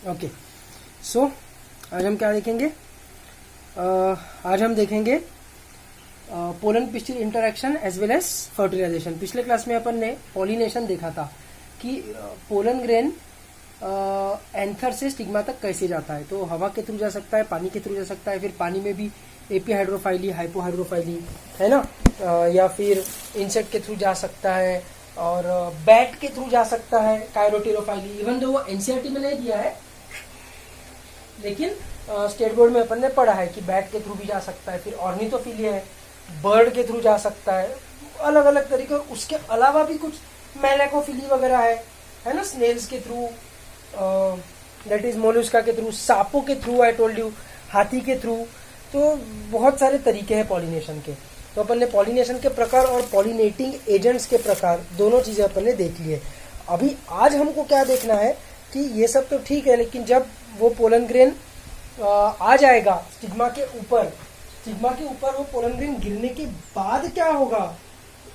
Okay, सो आज हम क्या देखेंगे? आज हम देखेंगे pollen pistil interaction as well as fertilisation. पिछले क्लास में अपन ने पॉलिनेशन देखा था कि पोलन ग्रेन एंथर से स्टिग्मा तक कैसे जाता है। तो हवा के थ्रू जा सकता है, पानी के थ्रू जा सकता है, फिर पानी में भी एपीहाइड्रोफाइली, हाइपोहाइड्रोफाइली है ना, या फिर इंसेक्ट के थ्रू जा सकता है और बैट के थ्रू जा सकता है, कायरोटिरोफाइली। इवन दो वो एनसीईआरटी में नहीं दिया है, लेकिन स्टेट बोर्ड में अपन ने पढ़ा है कि बैट के थ्रू भी जा सकता है, फिर ऑर्निथोफिलिया है, बर्ड के थ्रू जा सकता है, अलग अलग तरीके। उसके अलावा भी कुछ मेलेकोफिली वगैरह है ना, स्नेल्स के थ्रू, दैट इज मोलुस्का के थ्रू, सांपों के थ्रू, आई टोल्ड यू, हाथी के थ्रू। तो बहुत सारे तरीके हैं पॉलिनेशन के। तो अपन ने पॉलिनेशन के प्रकार और पॉलिनेटिंग एजेंट्स के प्रकार दोनों चीजें अपन ने देख ली है। अभी आज हमको क्या देखना है कि ये सब तो ठीक है, लेकिन जब वो पोलन ग्रेन आ जाएगा स्टिग्मा के ऊपर वो पोलन ग्रेन गिरने के बाद क्या होगा,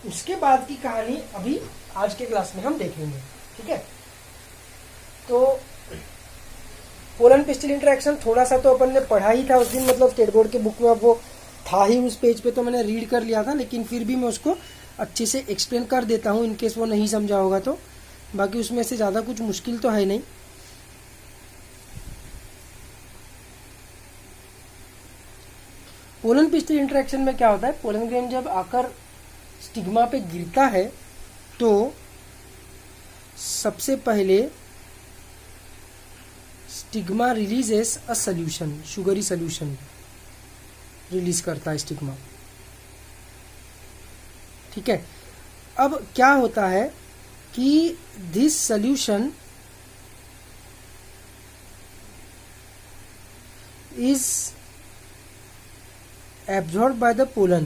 उसके बाद की कहानी अभी आज के क्लास में हम देखेंगे। ठीक है, तो पोलन पिस्टिल इंटरेक्शन थोड़ा सा तो अपन ने पढ़ा ही था उस दिन, मतलब स्टेट बोर्ड के बुक में। अब वो था ही उस पेज पे, तो मैंने रीड कर लिया था, लेकिन फिर भी मैं उसको अच्छे से एक्सप्लेन कर देता हूँ इनकेस वो नहीं समझा होगा तो। बाकी उसमें से ज्यादा कुछ मुश्किल तो है नहीं। पोलन पिस्टिल इंटरेक्शन में क्या होता है, पोलन ग्रेन जब आकर स्टिग्मा पे गिरता है तो सबसे पहले stigma releases a solution, sugary solution release करता है स्टिग्मा। ठीक है, अब क्या होता है कि this solution is absorbed by the pollen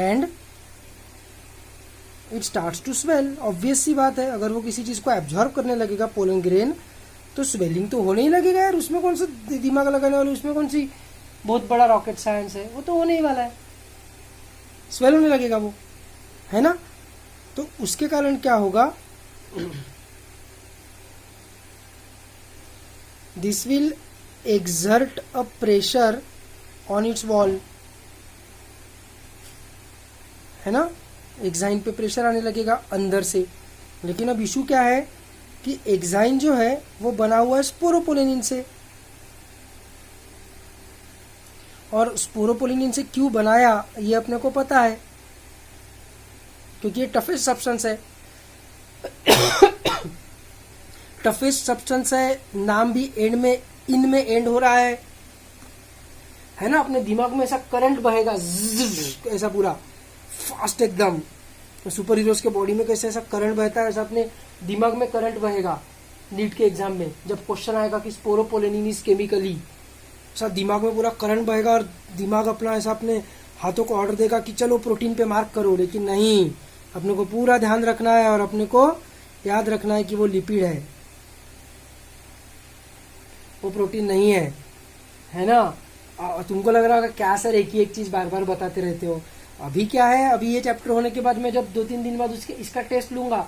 and it starts to swell। Obvious सी बात है, अगर वो किसी चीज को एब्जॉर्ब करने लगेगा पोलन ग्रेन तो स्वेलिंग तो होने ही लगेगा यार। उसमें कौन सा दिमाग लगाने वाले, उसमें कौन सी बहुत बड़ा रॉकेट साइंस है, वो तो होने ही वाला है, स्वेल होने लगेगा वो, है ना। तो उसके कारण क्या होगा, this will exert a pressure on its wall, है ना, एक्साइन पे प्रेशर आने लगेगा अंदर से। लेकिन अब इशू क्या है कि एक्साइन जो है वो बना हुआ है स्पोरोपोलिनिन से, और स्पोरोपोलिनिन से क्यों बनाया ये अपने को पता है, क्योंकि ये टफेस्ट सब्सटेंस है। टफेस्ट सब्सटेंस है, नाम भी एंड में, इन में एंड हो रहा है ना। अपने दिमाग में ऐसा करंट बहेगा, ऐसा पूरा फास्ट एकदम। सुपर हीरोज के बॉडी में कैसे ऐसा करंट बहता है, ऐसा अपने दिमाग में करंट बहेगा। नीट के एग्जाम में जब क्वेश्चन आएगा कि स्पोरोपोलिनिन इज केमिकली, ऐसा दिमाग में पूरा करंट बहेगा और दिमाग अपना ऐसा अपने हाथों को ऑर्डर देगा कि चलो प्रोटीन पे मार्क करो। लेकिन नहीं, अपने को पूरा ध्यान रखना है और अपने को याद रखना है कि वो लिपिड है, वो प्रोटीन नहीं है ना। तुमको लग रहा होगा क्या सर एक ही एक चीज बार बार बताते रहते हो। अभी क्या है, अभी ये चैप्टर होने के बाद मैं जब 2-3 दिन बाद इसका टेस्ट लूंगा,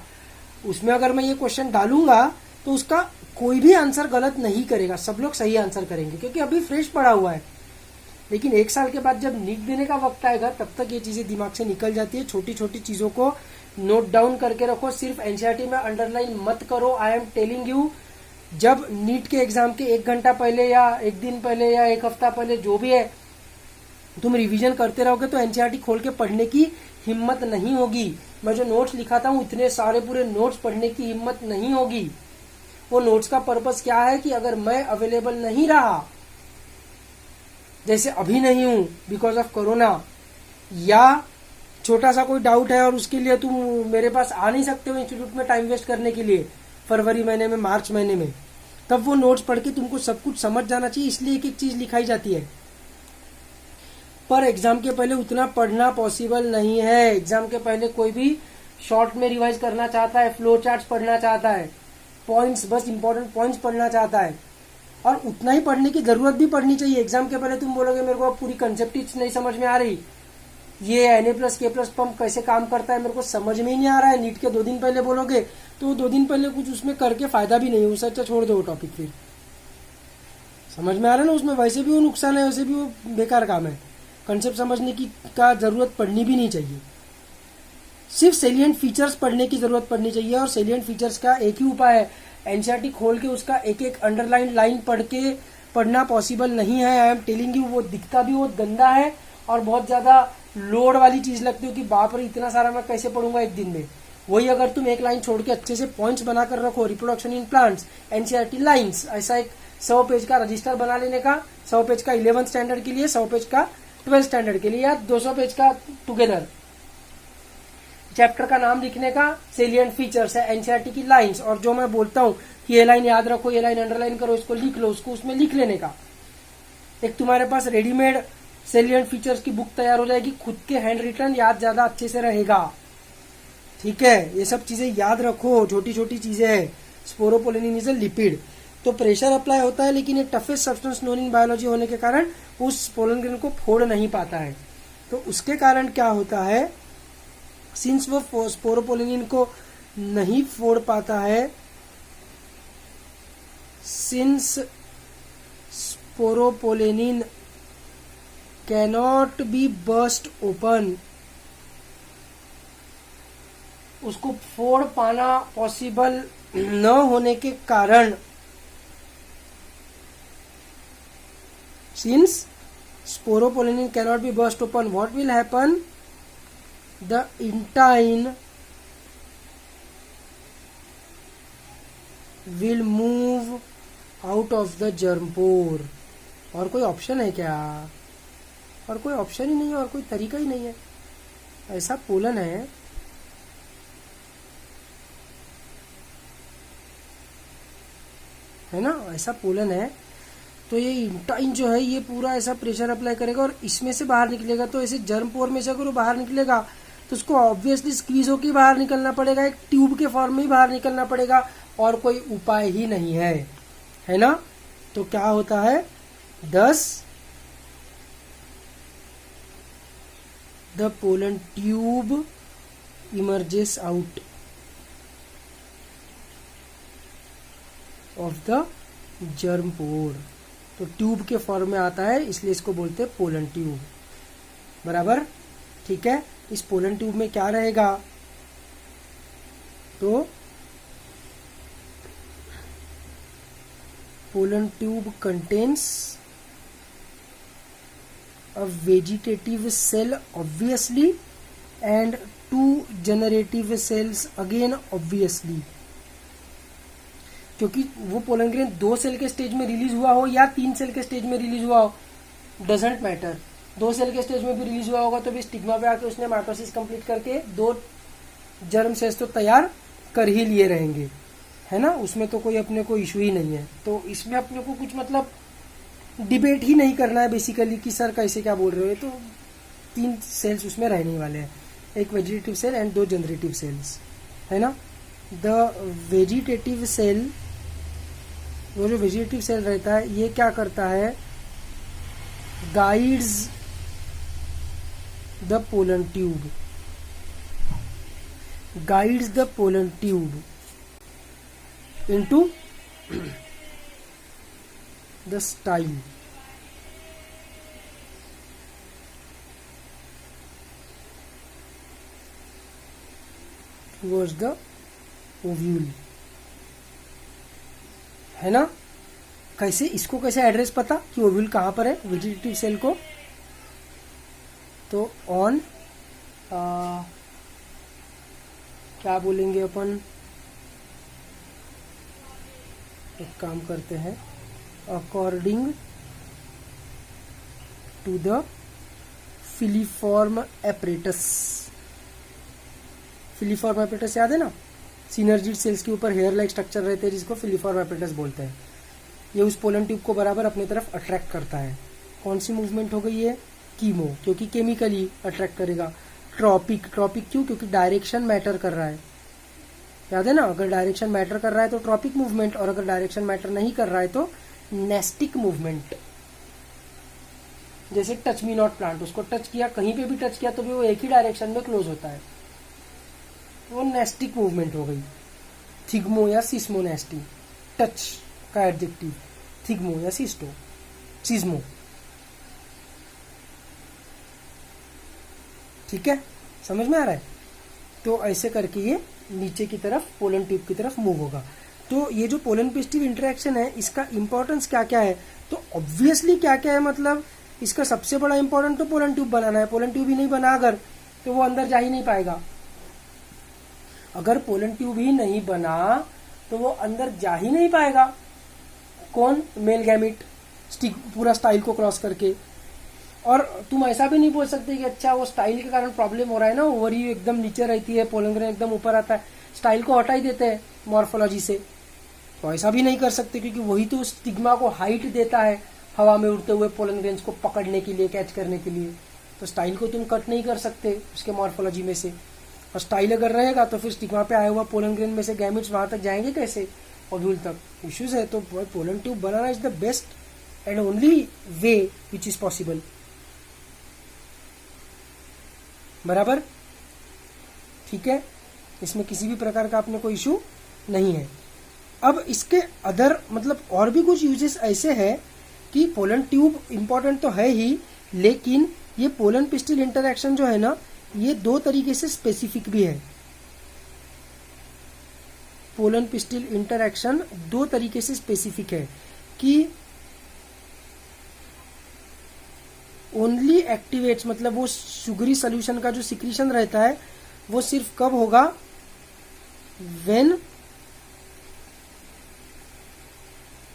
उसमें अगर मैं ये क्वेश्चन डालूंगा तो उसका कोई भी आंसर गलत नहीं करेगा, सब लोग सही आंसर करेंगे, क्योंकि अभी फ्रेश पड़ा हुआ है। लेकिन 1 साल के बाद जब नीट देने का वक्त आएगा तब तक ये चीजें दिमाग से निकल जाती है। छोटी छोटी चीजों को नोट डाउन करके रखो, सिर्फ एनसीईआरटी में अंडरलाइन मत करो। आई एम टेलिंग यू, जब नीट के एग्जाम के 1 घंटा पहले या 1 दिन पहले या 1 हफ्ता पहले जो भी है तुम रिवीजन करते रहोगे तो एनसीईआरटी खोल के पढ़ने की हिम्मत नहीं होगी। मैं जो नोट्स लिखाता हूँ इतने सारे पूरे नोट्स पढ़ने की हिम्मत नहीं होगी। वो नोट्स का पर्पस क्या है कि अगर मैं अवेलेबल नहीं रहा, जैसे अभी नहीं हूं बिकॉज ऑफ कोरोना, या छोटा सा कोई डाउट है और उसके लिए तुम मेरे पास आ नहीं सकते हो इंस्टीट्यूट में टाइम वेस्ट करने के लिए फरवरी महीने में, मार्च महीने में, तब वो नोट्स पढ़ के तुमको सब कुछ समझ जाना चाहिए, इसलिए एक एक चीज लिखाई जाती है। पर एग्जाम के पहले उतना पढ़ना पॉसिबल नहीं है। एग्जाम के पहले कोई भी शॉर्ट में रिवाइज करना चाहता है, फ्लो चार्ट्स पढ़ना चाहता है, पॉइंट्स, बस इंपॉर्टेंट पॉइंट्स पढ़ना चाहता है, और उतना ही पढ़ने की जरूरत भी पड़नी चाहिए। एग्जाम के पहले तुम बोलोगे मेरे को पूरी कंसेप्ट नहीं समझ में आ रही, ये Na+K+ पंप कैसे काम करता है मेरे को समझ में ही नहीं आ रहा है, नीट के 2 दिन पहले बोलोगे तो 2 दिन पहले कुछ उसमें करके फायदा भी नहीं है, उससे अच्छा छोड़ दो वो टॉपिक। फिर समझ में आ रहा है ना, उसमें वैसे भी वो नुकसान है, वैसे भी वो बेकार काम है, कंसेप्ट समझने की का जरूरत पड़नी भी नहीं चाहिए। सिर्फ सेलिएंट फीचर्स पढ़ने की जरूरत पड़नी चाहिए, और सेलिएंट फीचर्स का एक ही उपाय है, एनसीईआरटी खोल के उसका एक एक अंडरलाइन लाइन पढ़ना पॉसिबल नहीं है। आई एम टेलिंग यू, वो दिखता भी बहुत गंदा है और बहुत ज्यादा लोड वाली चीज लगती है कि बाप रे इतना सारा मैं कैसे पढ़ूंगा एक दिन में। वही अगर तुम एक लाइन छोड़ के अच्छे से पॉइंट्स बनाकर रखो, reproduction in plants, NCERT lines, ऐसा एक 100 पेज का रजिस्टर बना लेने का, 100 पेज का 11th स्टैंडर्ड के लिए, 100 पेज का 12th स्टैंडर्ड के लिए, या 200 पेज का टुगेदर। चैप्टर का नाम लिखने का, सेलिएंट फीचर्स है, एनसीईआरटी की लाइंस, और जो मैं बोलता हूँ कि ये लाइन याद रखो, ये लाइन अंडरलाइन करो, इसको लिख लो, उसको उसमें लिख लेने का। एक तुम्हारे पास रेडीमेड सेलिएंट फीचर्स की बुक तैयार हो जाएगी, खुद के हैंड रिटन, याद ज्यादा अच्छे से रहेगा। ठीक है, ये सब चीजें याद रखो, छोटी छोटी चीजें है। स्पोरोपोलेनिन इज अ लिपिड, तो प्रेशर अप्लाई होता है, लेकिन ये toughest substance known in biology होने के कारण उस पोलन ग्रेन को फोड़ नहीं पाता है। तो उसके कारण क्या होता है, सिंस वो स्पोरोपोलेनिन को नहीं फोड़ पाता है, since sporopollenin cannot be burst open, उसको फोड़ पाना पॉसिबल न होने के कारण, since sporopollenin cannot be burst open, what will happen, the intine will move out of the germ pore। और कोई ऑप्शन है क्या? और कोई ऑप्शन ही नहीं है, और कोई तरीका ही नहीं है। ऐसा पोलन है ना, ऐसा पोलन है। तो ये इंटाइन जो है ये पूरा ऐसा प्रेशर अप्लाई करेगा और इसमें से बाहर निकलेगा। तो ऐसे जर्म पोर में से अगर वो बाहर निकलेगा तो उसको ऑब्वियसली स्क्वीज होकर बाहर निकलना पड़ेगा, एक ट्यूब के फॉर्म में ही बाहर निकलना पड़ेगा, और कोई उपाय ही नहीं है ना। तो क्या होता है, thus the pollen tube emerges out of the germ pore। तो ट्यूब के फॉर्म में आता है, इसलिए इसको बोलते हैं पोलन ट्यूब। बराबर, ठीक है। इस पोलन ट्यूब में क्या रहेगा, तो pollen tube contains a vegetative cell obviously and 2 generative cells again obviously. क्योंकि वो पोलन ग्रेन 2 सेल के स्टेज में रिलीज हुआ हो या 3 सेल के स्टेज में रिलीज हुआ हो, डजेंट मैटर। 2 सेल के स्टेज में भी रिलीज हुआ होगा तो भी स्टिग्मा पे आके उसने माइटोसिस कंप्लीट करके 2 जर्म सेल्स तो तैयार कर ही लिए रहेंगे, है ना। उसमें तो कोई अपने को इशू ही नहीं है। तो इसमें अपने को कुछ मतलब डिबेट ही नहीं करना है बेसिकली कि सर कैसे क्या बोल रहे हो। तो 3 सेल्स उसमें रहने वाले हैं, एक vegetative cell and 2 generative cells, है ना। द वेजिटेटिव सेल, वो जो वेजिटेटिव सेल रहता है ये क्या करता है, guides the pollen tube, guides the pollen tube into the style. Towards the ovule, है ना। कैसे, इसको कैसे एड्रेस पता कि ओव्यूल कहां पर है वेजिटेटिव सेल को, तो ऑन क्या बोलेंगे अपन, एक काम करते हैं, according to the filiform apparatus. Filiform apparatus याद है ना, सिनर्जिड सेल्स के ऊपर हेयर लाइक स्ट्रक्चर रहते हैं जिसको फिलीफॉर्म एपरेटस बोलते हैं। ये उस पोलन ट्यूब को बराबर अपनी तरफ अट्रैक्ट करता है। कौन सी मूवमेंट हो गई है, कीमो, क्योंकि केमिकली अट्रैक्ट करेगा। ट्रॉपिक, ट्रॉपिक क्यों, क्योंकि डायरेक्शन मैटर कर रहा है, याद है ना। अगर डायरेक्शन मैटर कर रहा है तो ट्रॉपिक मूवमेंट, और अगर डायरेक्शन मैटर नहीं कर रहा है तो नेस्टिक मूवमेंट। जैसे टच मी नॉट प्लांट, उसको टच किया, कहीं पे भी टच किया तो भी वो एक ही डायरेक्शन में क्लोज होता है, वो नेस्टिक मूवमेंट हो गई। थिग्मो या सिस्मोनेस्टी, टच का एडजेक्टिव, थिग्मो या सिस्मो। ठीक है, समझ में आ रहा है? तो ऐसे करके ये नीचे की तरफ पोलन ट्यूब की तरफ मूव होगा। तो ये जो पोलन पिस्टिल इंटरेक्शन है, इसका इंपॉर्टेंस क्या क्या है? तो ऑब्वियसली क्या क्या है, मतलब इसका सबसे बड़ा इंपॉर्टेंट तो पोलन ट्यूब बनाना है। पोलन ट्यूब ही नहीं बना अगर, तो वो अंदर जा ही नहीं पाएगा। अगर पोलन ट्यूब ही नहीं बना तो वो अंदर जा ही नहीं पाएगा। कौन? मेल गैमिट, पूरा स्टाइल को क्रॉस करके। और तुम ऐसा भी नहीं बोल सकते कि अच्छा वो स्टाइल के कारण प्रॉब्लम हो रहा है ना, ओवरी एकदम नीचे रहती है, पोलन ग्रेन एकदम ऊपर आता है, स्टाइल को हटा ही देते हैं मॉर्फोलॉजी से। तो ऐसा भी नहीं कर सकते, क्योंकि वही तो स्टिग्मा को हाइट देता है हवा में उड़ते हुए पोलन ग्रेन्स को पकड़ने के लिए, कैच करने के लिए। तो स्टाइल को तुम कट नहीं कर सकते उसके मॉर्फोलॉजी में से। और स्टाइल अगर रहेगा तो फिर स्टिग्मा पे आया हुआ पोलन ग्रेन में से गैमेट्स वहां तक जाएंगे कैसे, ओव्यूल तक? इश्यूज है। तो pollen tube banana is the best and only way which is possible. बराबर? ठीक है, इसमें किसी भी प्रकार का अपने को इशू नहीं है। अब इसके अदर मतलब और भी कुछ यूजेस ऐसे है कि पोलन ट्यूब इंपॉर्टेंट तो है ही, लेकिन ये पोलन पिस्टिल इंटरैक्शन जो है ना, ये दो तरीके से स्पेसिफिक भी है। पोलन पिस्टिल इंटरैक्शन दो तरीके से स्पेसिफिक है कि ओनली एक्टिवेट्स, मतलब वो शुगरी सोल्यूशन का जो सिक्रीशन रहता है वो सिर्फ कब होगा? When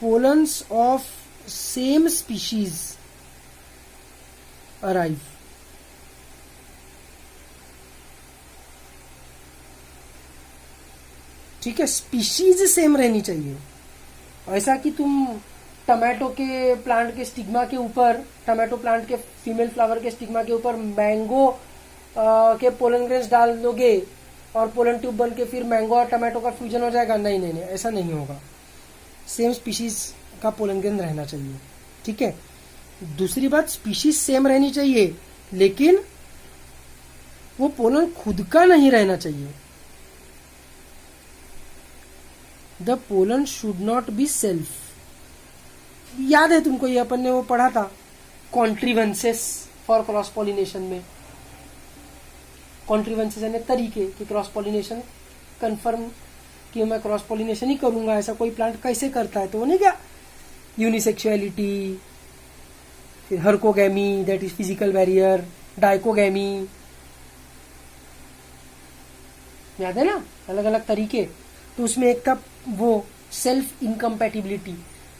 pollens of same species arrive. ठीक है, स्पीशीज सेम रहनी चाहिए। ऐसा कि तुम टमाटो के प्लांट के स्टिग्मा के ऊपर, टमाटो प्लांट के फीमेल फ्लावर के स्टिग्मा के ऊपर मैंगो के पोलन ग्रेन्स डाल दोगे और पोलन ट्यूब बन के फिर मैंगो और टमाटो का फ्यूजन हो जाएगा? नहीं नहीं नहीं, ऐसा नहीं होगा। सेम स्पीशीज का पोलन ग्रेन रहना चाहिए। ठीक है, दूसरी बात, स्पीशीज सेम रहनी चाहिए, लेकिन वो पोलन खुद का नहीं रहना चाहिए। The pollen should not be self. याद है तुमको, ये अपन ने वो पढ़ा था कॉन्ट्रीवेंसेस फॉर क्रॉस पॉलिनेशन में। कॉन्ट्रीवेंसेस यानी तरीके कि क्रॉस पॉलिनेशन कंफर्म कि मैं क्रॉस पॉलिनेशन ही करूंगा, ऐसा कोई प्लांट कैसे करता है? तो वो नहीं क्या, यूनिसेक्सुअलिटी, फिर herkogamy that is physical barrier, dichogamy, याद है ना, अलग अलग तरीके। तो उसमें एक था वो सेल्फ इनकम्पैटिबिलिटी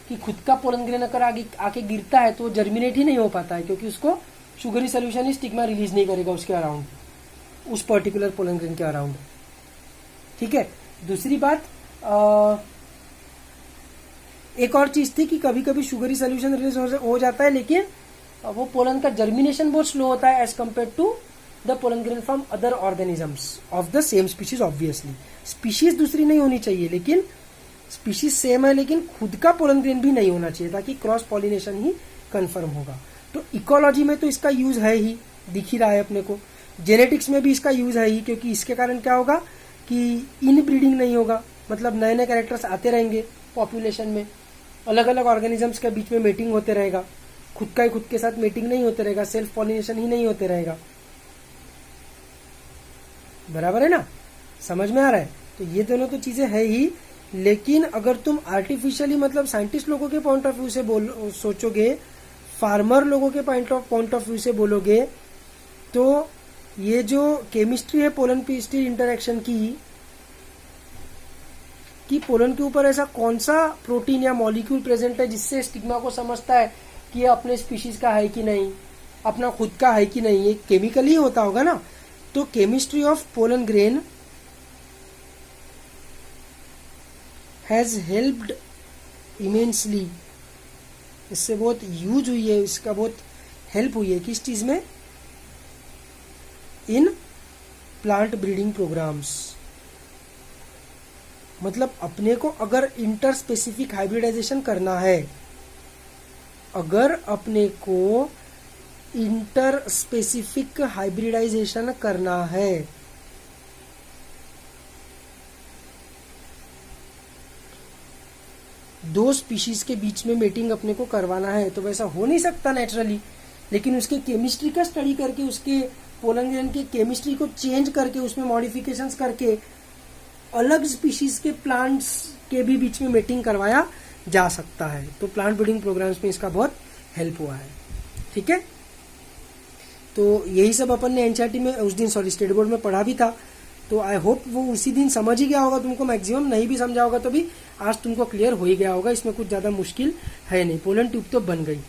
कि खुद का पोलन ग्रेन अगर आगे आके गिरता है तो वो जर्मिनेट ही नहीं हो पाता है, क्योंकि उसको शुगरी सोल्यूशन ही स्टिग्मा रिलीज नहीं करेगा उसके अराउंड, उस पर्टिकुलर पोलन ग्रेन के अराउंड। ठीक है, दूसरी बात, एक और चीज थी कि कभी कभी शुगरी सोल्यूशन रिलीज हो जाता है, लेकिन वो पोलन का जर्मिनेशन बहुत स्लो होता है as compare to the pollen grain from other organisms of the same species. Obviously species दूसरी नहीं होनी चाहिए, लेकिन स्पीशीज सेम है, लेकिन खुद का पोलन ग्रेन भी नहीं होना चाहिए, ताकि क्रॉस पॉलिनेशन ही कंफर्म होगा। तो इकोलॉजी में तो इसका यूज है ही, दिख ही रहा है अपने को। जेनेटिक्स में भी इसका यूज है ही, क्योंकि इसके कारण क्या होगा कि इन ब्रीडिंग नहीं होगा, मतलब नए नए कैरेक्टर्स आते रहेंगे पॉपुलेशन में, अलग अलग ऑर्गेनिजम्स के बीच में मेटिंग होते रहेगा, खुद का ही खुद के साथ मेटिंग नहीं होते रहेगा, सेल्फ पॉलिनेशन ही नहीं होते रहेगा। बराबर है ना, समझ में आ रहा है? तो ये दोनों तो चीजें है ही, लेकिन अगर तुम आर्टिफिशियली मतलब साइंटिस्ट लोगों के पॉइंट ऑफ व्यू से सोचोगे, फार्मर लोगों के पॉइंट ऑफ व्यू से बोलोगे, तो ये जो केमिस्ट्री है पोलन पिस्टिल इंटरैक्शन की, कि पोलन के ऊपर ऐसा कौन सा प्रोटीन या मॉलिक्यूल प्रेजेंट है जिससे स्टिग्मा को समझता है कि ये अपने स्पीशीज का है कि नहीं, अपना खुद का है कि नहीं, ये केमिकली होता होगा ना। तो chemistry of pollen grain has helped immensely, इससे बहुत यूज हुई है, इसका बहुत हेल्प हुई है किस चीज में? In plant breeding programs. मतलब अपने को अगर इंटर स्पेसिफिक हाइब्रिडाइजेशन करना है, अगर अपने को इंटर स्पेसिफिक हाइब्रिडाइजेशन करना है, दो स्पीशीज के बीच में मेटिंग अपने को करवाना है तो वैसा हो नहीं सकता नेचुरली, लेकिन उसके केमिस्ट्री का स्टडी करके, उसके पोलन ग्रेन की केमिस्ट्री को चेंज करके, उसमें मॉडिफिकेशंस करके अलग स्पीशीज के प्लांट्स के भी बीच में मेटिंग करवाया जा सकता है। तो प्लांट ब्रीडिंग प्रोग्राम्स में इसका बहुत हेल्प हुआ है। ठीक है, तो यही सब अपन ने एनसीईआरटी में उस दिन, सॉरी, स्टेट बोर्ड में पढ़ा भी था। तो आई होप वो उसी दिन समझ ही गया होगा तुमको, मैक्सिमम नहीं भी समझा होगा तो भी आज तुमको क्लियर हो ही गया होगा। इसमें कुछ ज्यादा मुश्किल है नहीं, पोलन ट्यूब तो बन गई।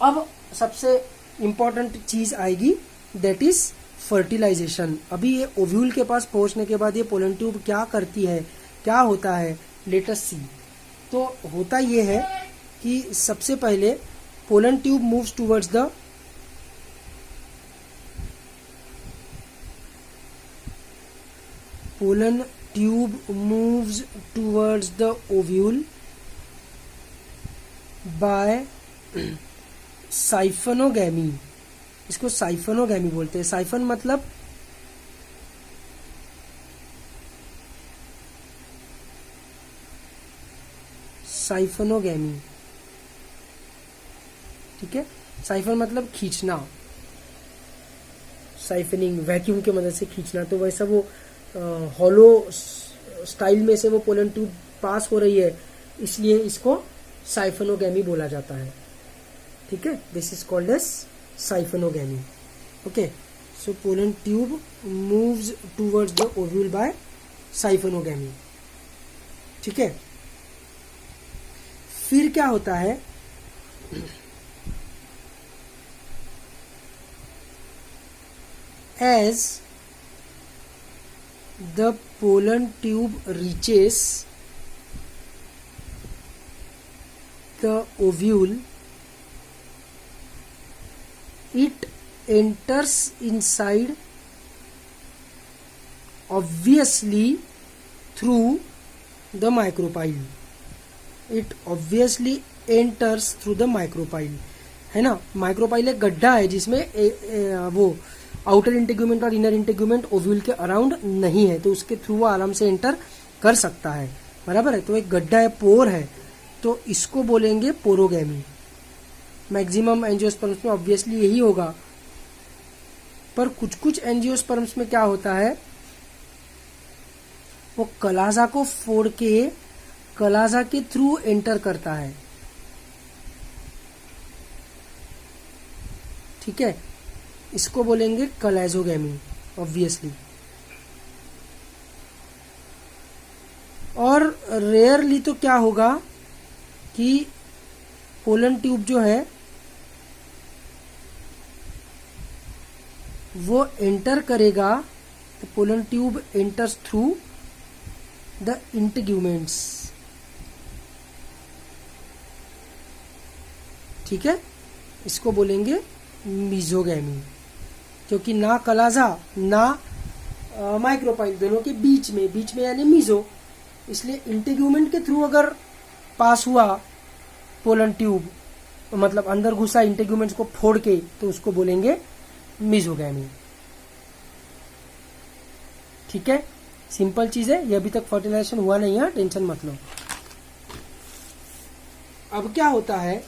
अब सबसे इंपॉर्टेंट चीज आएगी, दैट इज फर्टिलाइजेशन। अभी ये ओव्यूल के पास पहुंचने के बाद ये पोलन ट्यूब क्या करती है, क्या होता है, लेट अस सी। तो होता ये है कि सबसे पहले pollen tube moves towards the pollen tube moves towards the ovule by साइफनोगैमी। इसको साइफनोगैमी बोलते हैं। साइफन मतलब साइफनोगैमी, ठीक है। साइफन मतलब खींचना, साइफनिंग, वैक्यूम की मदद से खींचना। तो वैसा वो हॉलो स्टाइल में से वो पोलन ट्यूब पास हो रही है, इसलिए इसको साइफनोगैमी बोला जाता है। ठीक है, this is called as siphonogamy. Okay, so pollen tube moves towards the ovule by siphonogamy. ठीक है, फिर क्या होता है, as the pollen tube reaches the ovule, it enters inside obviously through the micropyle. It obviously enters through the micropyle, है ना। Micropyle एक गड्ढा है जिसमें वो आउटर इंटेग्यूमेंट और इनर इंटेग्यूमेंट ओव्यूल के अराउंड नहीं है, तो उसके थ्रू वो आराम से एंटर कर सकता है, बराबर है। तो एक गड्ढा है, पोर है, तो इसको बोलेंगे पोरोगैमी। मैक्सिमम एंजियोस्पर्म्स में ऑब्वियसली यही होगा, पर कुछ कुछ एंजियोस्पर्म्स में क्या होता है, वो कलाजा को फोड़ के कलाजा के थ्रू एंटर करता है। ठीक है, इसको बोलेंगे कलेजोगैमी ऑब्वियसली। और रेयरली तो क्या होगा कि पोलन ट्यूब जो है वो एंटर करेगा, तो pollen tube enters through the integuments. ठीक है, इसको बोलेंगे मीजोगैमी, क्योंकि ना कलाजा ना माइक्रोपाइल दोनों के बीच में यानी मीजो, इसलिए इंटेग्यूमेंट के थ्रू अगर पास हुआ पोलन ट्यूब, मतलब अंदर घुसा इंटेग्यूमेंट्स को फोड़ के, तो उसको बोलेंगे मीजोगैमी। ठीक है, सिंपल चीज है ये, अभी तक फर्टिलाइजेशन हुआ नहीं है, टेंशन मत लो। अब क्या होता है,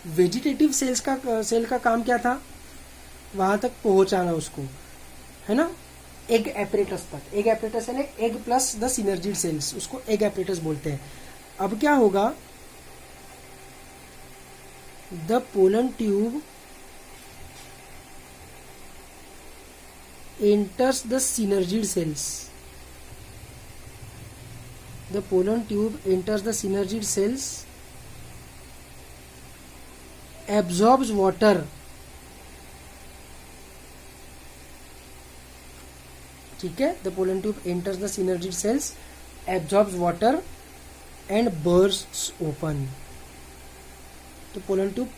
वेजिटेटिव सेल का काम क्या था, वहां तक पहुंचाना उसको, है ना, एग एपरेटस तक। एग एपरेटस है ना, egg plus the synergid cells, उसको एग एपरेटस बोलते हैं। अब क्या होगा, the pollen tube enters the synergid cells. The pollen tube enters the synergid cells, absorbs water, ठीक है। The pollen tube enters the synergid cells, absorbs water and bursts open, तो pollen tube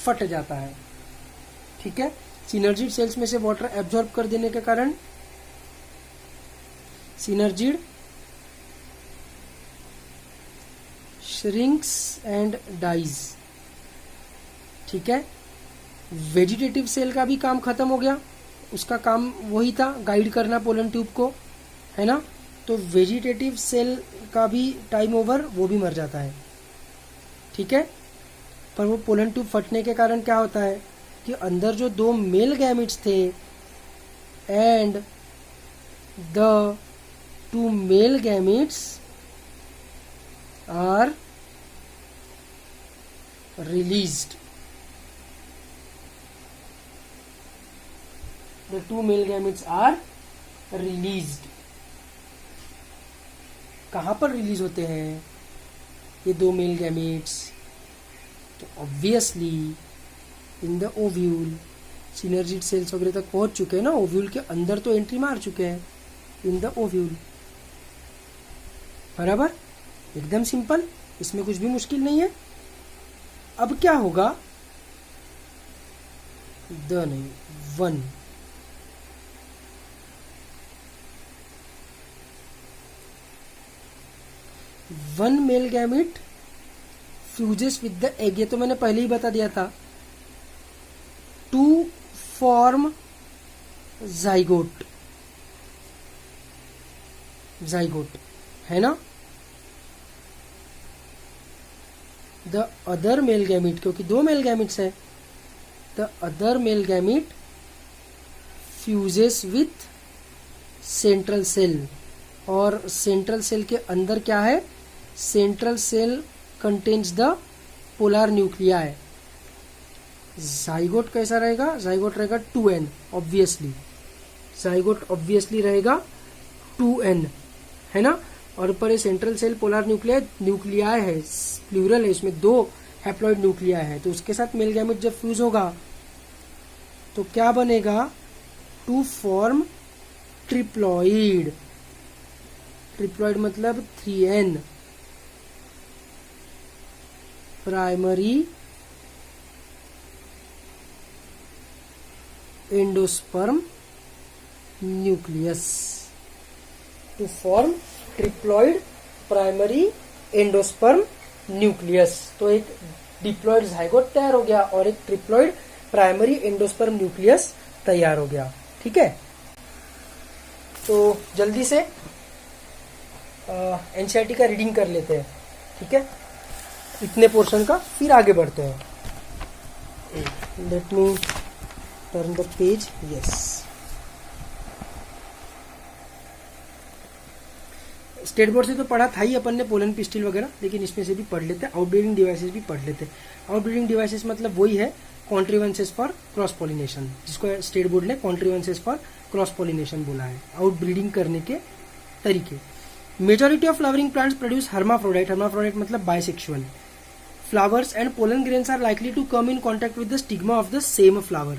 फट जाता है। ठीक है, सिनर्जिड सेल्स में से वाटर एब्जॉर्ब कर देने के कारण सिनर्जिड श्रिंक्स एंड डाइज। ठीक है, वेजिटेटिव सेल का भी काम खत्म हो गया, उसका काम वही था, गाइड करना पोलन ट्यूब को, है ना। तो वेजिटेटिव सेल का भी टाइम ओवर, वो भी मर जाता है, ठीक है। पर वो पोलन ट्यूब फटने के कारण क्या होता है कि अंदर जो 2 मेल गैमिट्स थे and the 2 male gametes are released, the 2 male gametes are released। कहाँ पर रिलीज होते हैं ये 2 मेल गैमेट्स? तो obviously in the ovule. Synergid cells वगैरह तक पहुंच चुके हैं ना, ओव्यूल के अंदर तो एंट्री मार चुके हैं, इन द ओव्यूल। बराबर, एकदम सिंपल, इसमें कुछ भी मुश्किल नहीं है। अब क्या होगा, द नहीं, 1 mail gamete fuses with the egg, ये तो मैंने पहले ही बता दिया था, टू फॉर्म जाइगोट, जाइगोट है ना। द अदर मेल गैमेट, क्योंकि 2 मेल गैमेट्स है, the other male gamete fuses with central cell, और सेंट्रल सेल के अंदर क्या है, central cell contains the polar nuclei. Zygote कैसा रहेगा, जाइगोट रहेगा 2n, ऑब्वियसली जाइगोट ऑब्वियसली रहेगा 2n, है ना। और ऊपर ये सेंट्रल सेल पोलर न्यूक्लियाई है, प्लूरल है, इसमें 2 हैप्लॉइड न्यूक्लियाई है, तो उसके साथ मेल गैमेट जब फ्यूज होगा तो क्या बनेगा, टू फॉर्म ट्रिप्लॉइड। ट्रिप्लॉइड मतलब 3n, primary endosperm nucleus, to form triploid primary endosperm nucleus. तो एक डिप्लॉइड जाइगोट तैयार हो गया और एक ट्रिप्लॉइड प्राइमरी एंडोस्पर्म न्यूक्लियस तैयार हो गया, ठीक है। तो जल्दी से एनसीईआरटी का रीडिंग कर लेते हैं, ठीक है, इतने पोर्शन का, फिर आगे बढ़ते हैं। Let me turn the page, yes. State board से तो पढ़ा था ही अपन ने पोलन पिस्टिल वगैरह, लेकिन इसमें से भी पढ़ लेते हैं, आउटब्रीडिंग डिवाइसेस भी पढ़ लेते हैं। आउटब्रीडिंग डिवाइसेस मतलब वही है कॉन्ट्रीवेंसेस फॉर क्रॉस पॉलिनेशन, जिसको स्टेट बोर्ड ने कॉन्ट्रीवेंसेस फॉर क्रॉस पॉलिनेशन बोला है, आउटब्रीडिंग करने के तरीके। Majority of flowering plants produce hermaphrodite, hermaphrodite मतलब bisexual flowers, and pollen grains are likely to come in contact with the stigma of the same flower.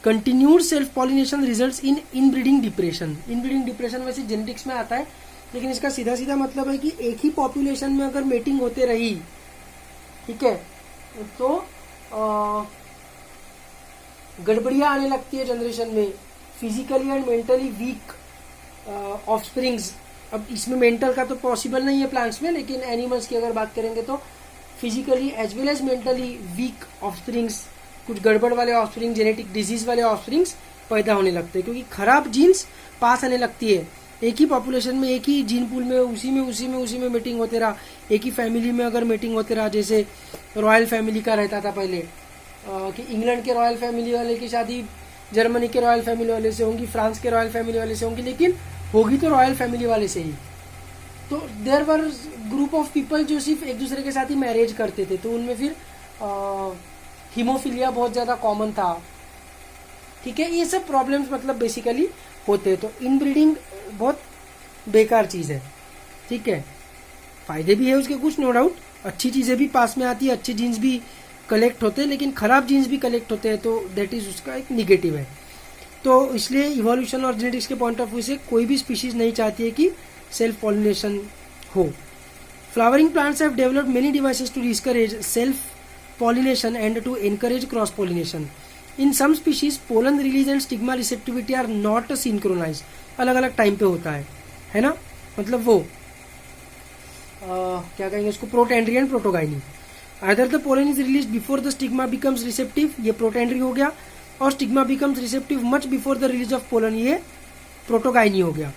Continued self pollination results in inbreeding depression. Inbreeding depression वैसे genetics में आता है, लेकिन इसका सीधा सीधा मतलब है कि एक ही पॉपुलेशन में अगर मेटिंग होते रही, ठीक है, तो गड़बड़ियां आने लगती है जनरेशन में, physically and mentally weak offsprings. अब इसमें मेंटल का तो पॉसिबल नहीं है प्लांट्स में, लेकिन एनिमल्स की अगर बात करेंगे तो physically as well as mentally weak offsprings, कुछ गड़बड़ वाले ऑफस्प्रिंग, जेनेटिक डिजीज वाले ऑफस्प्रिंग्स पैदा होने लगते हैं, क्योंकि खराब जीन्स पास आने लगती है। एक ही पॉपुलेशन में, एक ही जीन पूल में, उसी में मीटिंग होते रहा, एक ही फैमिली में अगर मीटिंग होते रहा, जैसे रॉयल फैमिली का रहता था पहले, कि इंग्लैंड के रॉयल फैमिली वाले की शादी जर्मनी के रॉयल फैमिली वाले से होंगी, फ्रांस के रॉयल फैमिली वाले से होंगी, लेकिन होगी तो रॉयल फैमिली वाले से ही। तो there were group of people जो सिर्फ एक दूसरे के साथ ही मैरिज करते थे, तो उनमें फिर हीमोफीलिया बहुत ज्यादा कॉमन था, ठीक है। ये सब प्रॉब्लम्स मतलब बेसिकली होते हैं। तो इनब्रीडिंग बहुत बेकार चीज है, ठीक है। फायदे भी है उसके कुछ, नो डाउट, अच्छी चीजें भी पास में आती है, अच्छे जीन्स भी कलेक्ट होते हैं, लेकिन खराब जीन्स भी कलेक्ट होते हैं, तो दैट इज उसका एक निगेटिव है। तो इसलिए इवोल्यूशन और जेनेटिक्स के पॉइंट ऑफ व्यू से कोई भी स्पीशीज नहीं चाहती है कि सेल्फ पॉलिनेशन हो। Flowering plants have developed many devices to discourage self pollination and to encourage cross pollination. In some species pollen release and stigma receptivity are not synchronise, अलग अलग टाइम पे होता है ना, मतलब वो क्या कहेंगे उसको, protandry and protogyny. Either the pollen is release before the stigma becomes receptive, ये प्रोटेंड्री हो गया, और stigma becomes receptive much before the release of pollen, ये प्रोटोगाइनी हो गया।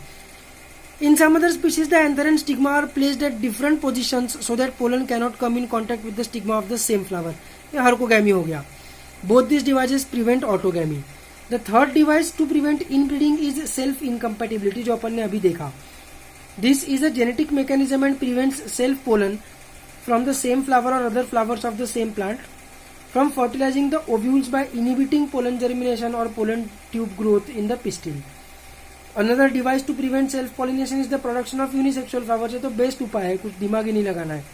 In some other species, the anther and stigma are placed at different positions so that pollen cannot come in contact with the stigma of the same flower. ये हर्कोगैमी हो गया. Both these devices prevent autogamy. The third device to prevent inbreeding is self-incompatibility, जो अपन ने अभी देखा. This is a genetic mechanism and prevents self-pollen from the same flower or other flowers of the same plant from fertilizing the ovules by inhibiting pollen germination or pollen tube growth in the pistil. Another device to prevent self-pollination is the production of unisexual flowers. ये तो best उपाय है, कुछ दिमाग ही नहीं लगाना है.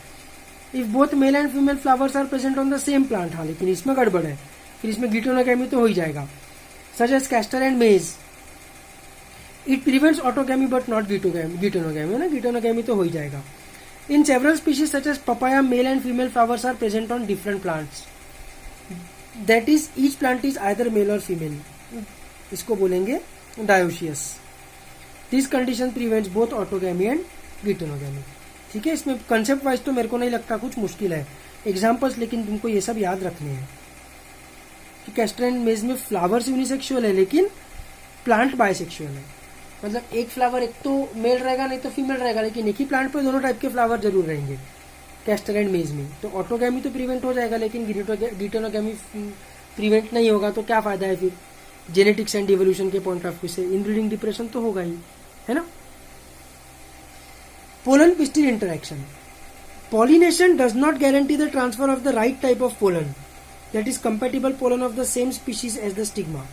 If both male and female flowers are present on the same plant, हाँ, लेकिन इसमें गड़बड़ है, फिर इसमें गिटोनोगैमी तो हो ही जाएगा. Such as castor and maize, it prevents autogamy but not गिटोनोगैमी है ना, गिटोनोगैमी तो हो ही जाएगा. In several species such as papaya, male and female flowers are present on different plants. That is, each plant is either male or female. इसको बोलेंगे dioecious. This condition prevents both autogamy and गिटोनोगैमी. ठीक है, इसमें concept wise तो मेरे को नहीं लगता कुछ मुश्किल है. एग्जाम्पल्स लेकिन तुमको ये सब याद रखने हैं. कैस्टर एंड मेज में फ्लावर्स यूनिसेक्सुअल है लेकिन प्लांट बायसेक्सुअल है. मतलब एक फ्लावर एक तो मेल रहेगा नहीं तो फीमेल रहेगा, लेकिन एक ही प्लांट पे दोनों टाइप के फ्लावर जरूर रहेंगे कैस्टर एंड मेज में. तो ऑटोगैमी तो प्रिवेंट हो जाएगा लेकिन गिटोनोगैमी प्रिवेंट नहीं होगा. तो क्या फायदा है फिर जेनेटिक्स एंड इवोल्यूशन के पॉइंट ऑफ व्यू से? इनब्रीडिंग डिप्रेशन तो होगा ही, है ना. Pollen pistil interaction. Pollination does not guarantee the transfer of the right type of pollen, that is compatible pollen of the same species as the stigma.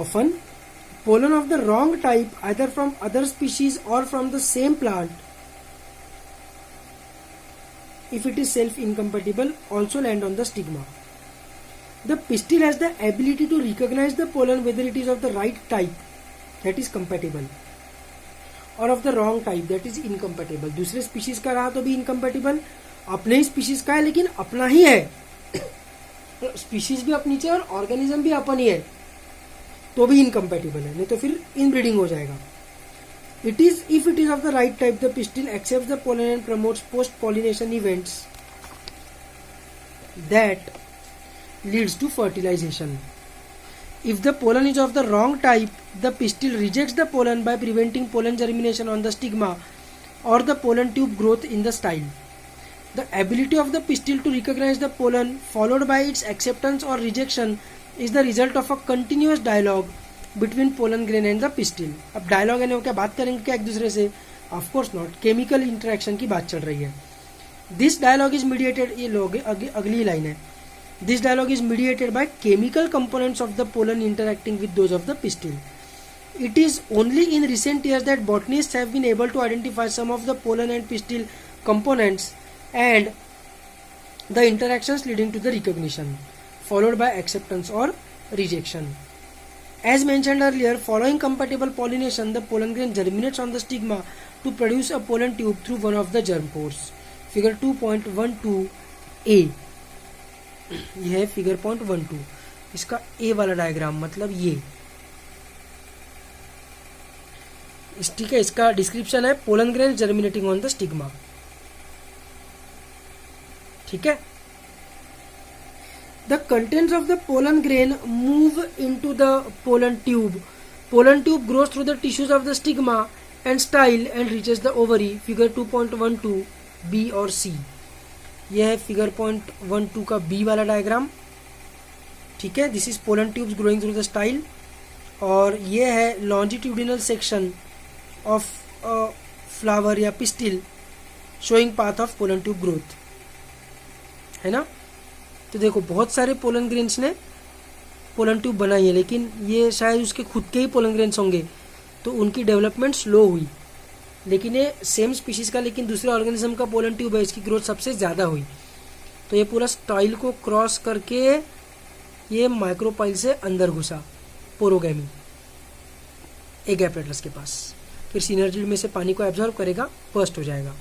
Often, pollen of the wrong type, either from other species or from the same plant, if it is self-incompatible, also land on the stigma. The pistil has the ability to recognize the pollen whether it is of the right type, that is compatible, और of the wrong type, that is incompatible. दूसरे species का रहा तो भी incompatible, अपने ही species का है लेकिन अपना ही है. तो स्पीशीज भी अपनी है और ऑर्गेनिज्म भी अपन ही है तो भी इनकम्पेटेबल है, नहीं तो फिर इनब्रीडिंग हो जाएगा. It is if it is of the right type, the pistil accept the pollen and promotes post pollination events that leads to fertilisation. If the pollen is of the wrong type, the pistil rejects the pollen by preventing pollen germination on the stigma or the pollen tube growth in the style. The ability of the pistil to recognize the pollen followed by its acceptance or rejection is the result of a continuous dialogue between pollen grain and the pistil. अब dialogue है ना, क्या बात करेंगे क्या एक दूसरे से? Of course not. Chemical interaction की बात चल रही है. This dialogue is mediated, ये लोग अगली लाइन है. This dialogue is mediated by chemical components of the pollen interacting with those of the pistil. It is only in recent years that botanists have been able to identify some of the pollen and pistil components and the interactions leading to the recognition, followed by acceptance or rejection. As mentioned earlier, following compatible pollination, the pollen grain germinates on the stigma to produce a pollen tube through one of the germ pores. Figure 2.12a. यह है figure point 12. इसका ए वाला diagram मतलब ये. ठीक है, इसका description है pollen grain germinating on the stigma. ठीक है. The contents of the pollen grain move into the pollen tube. Pollen tube grows through the tissues of the stigma and style and reaches the ovary. Figure 2.12 B और C. यह है figure point 12 का B वाला diagram. ठीक है, this is pollen tubes growing through the style. और यह है लॉन्जिट्यूडिनल सेक्शन ऑफ फ्लावर या pistil showing path of pollen tube growth, है ना. तो देखो बहुत सारे पोलन ग्रेन्स ने पोलन ट्यूब बनाई है, लेकिन ये शायद उसके खुद के ही पोलन ग्रेन्स होंगे तो उनकी डेवलपमेंट स्लो हुई. लेकिन ये सेम स्पीशीज का लेकिन दूसरे ऑर्गेनिज्म का पोलन ट्यूब है, इसकी ग्रोथ सबसे ज़्यादा हुई. तो ये पूरा स्टाइल को क्रॉस करके ये माइक्रोपाइल से अंदर घुसा पोरोगैमी एगैपेटरस के पास. फिर सिनर्जिड में से पानी को एब्जॉर्ब करेगा, बर्स्ट हो जाएगा.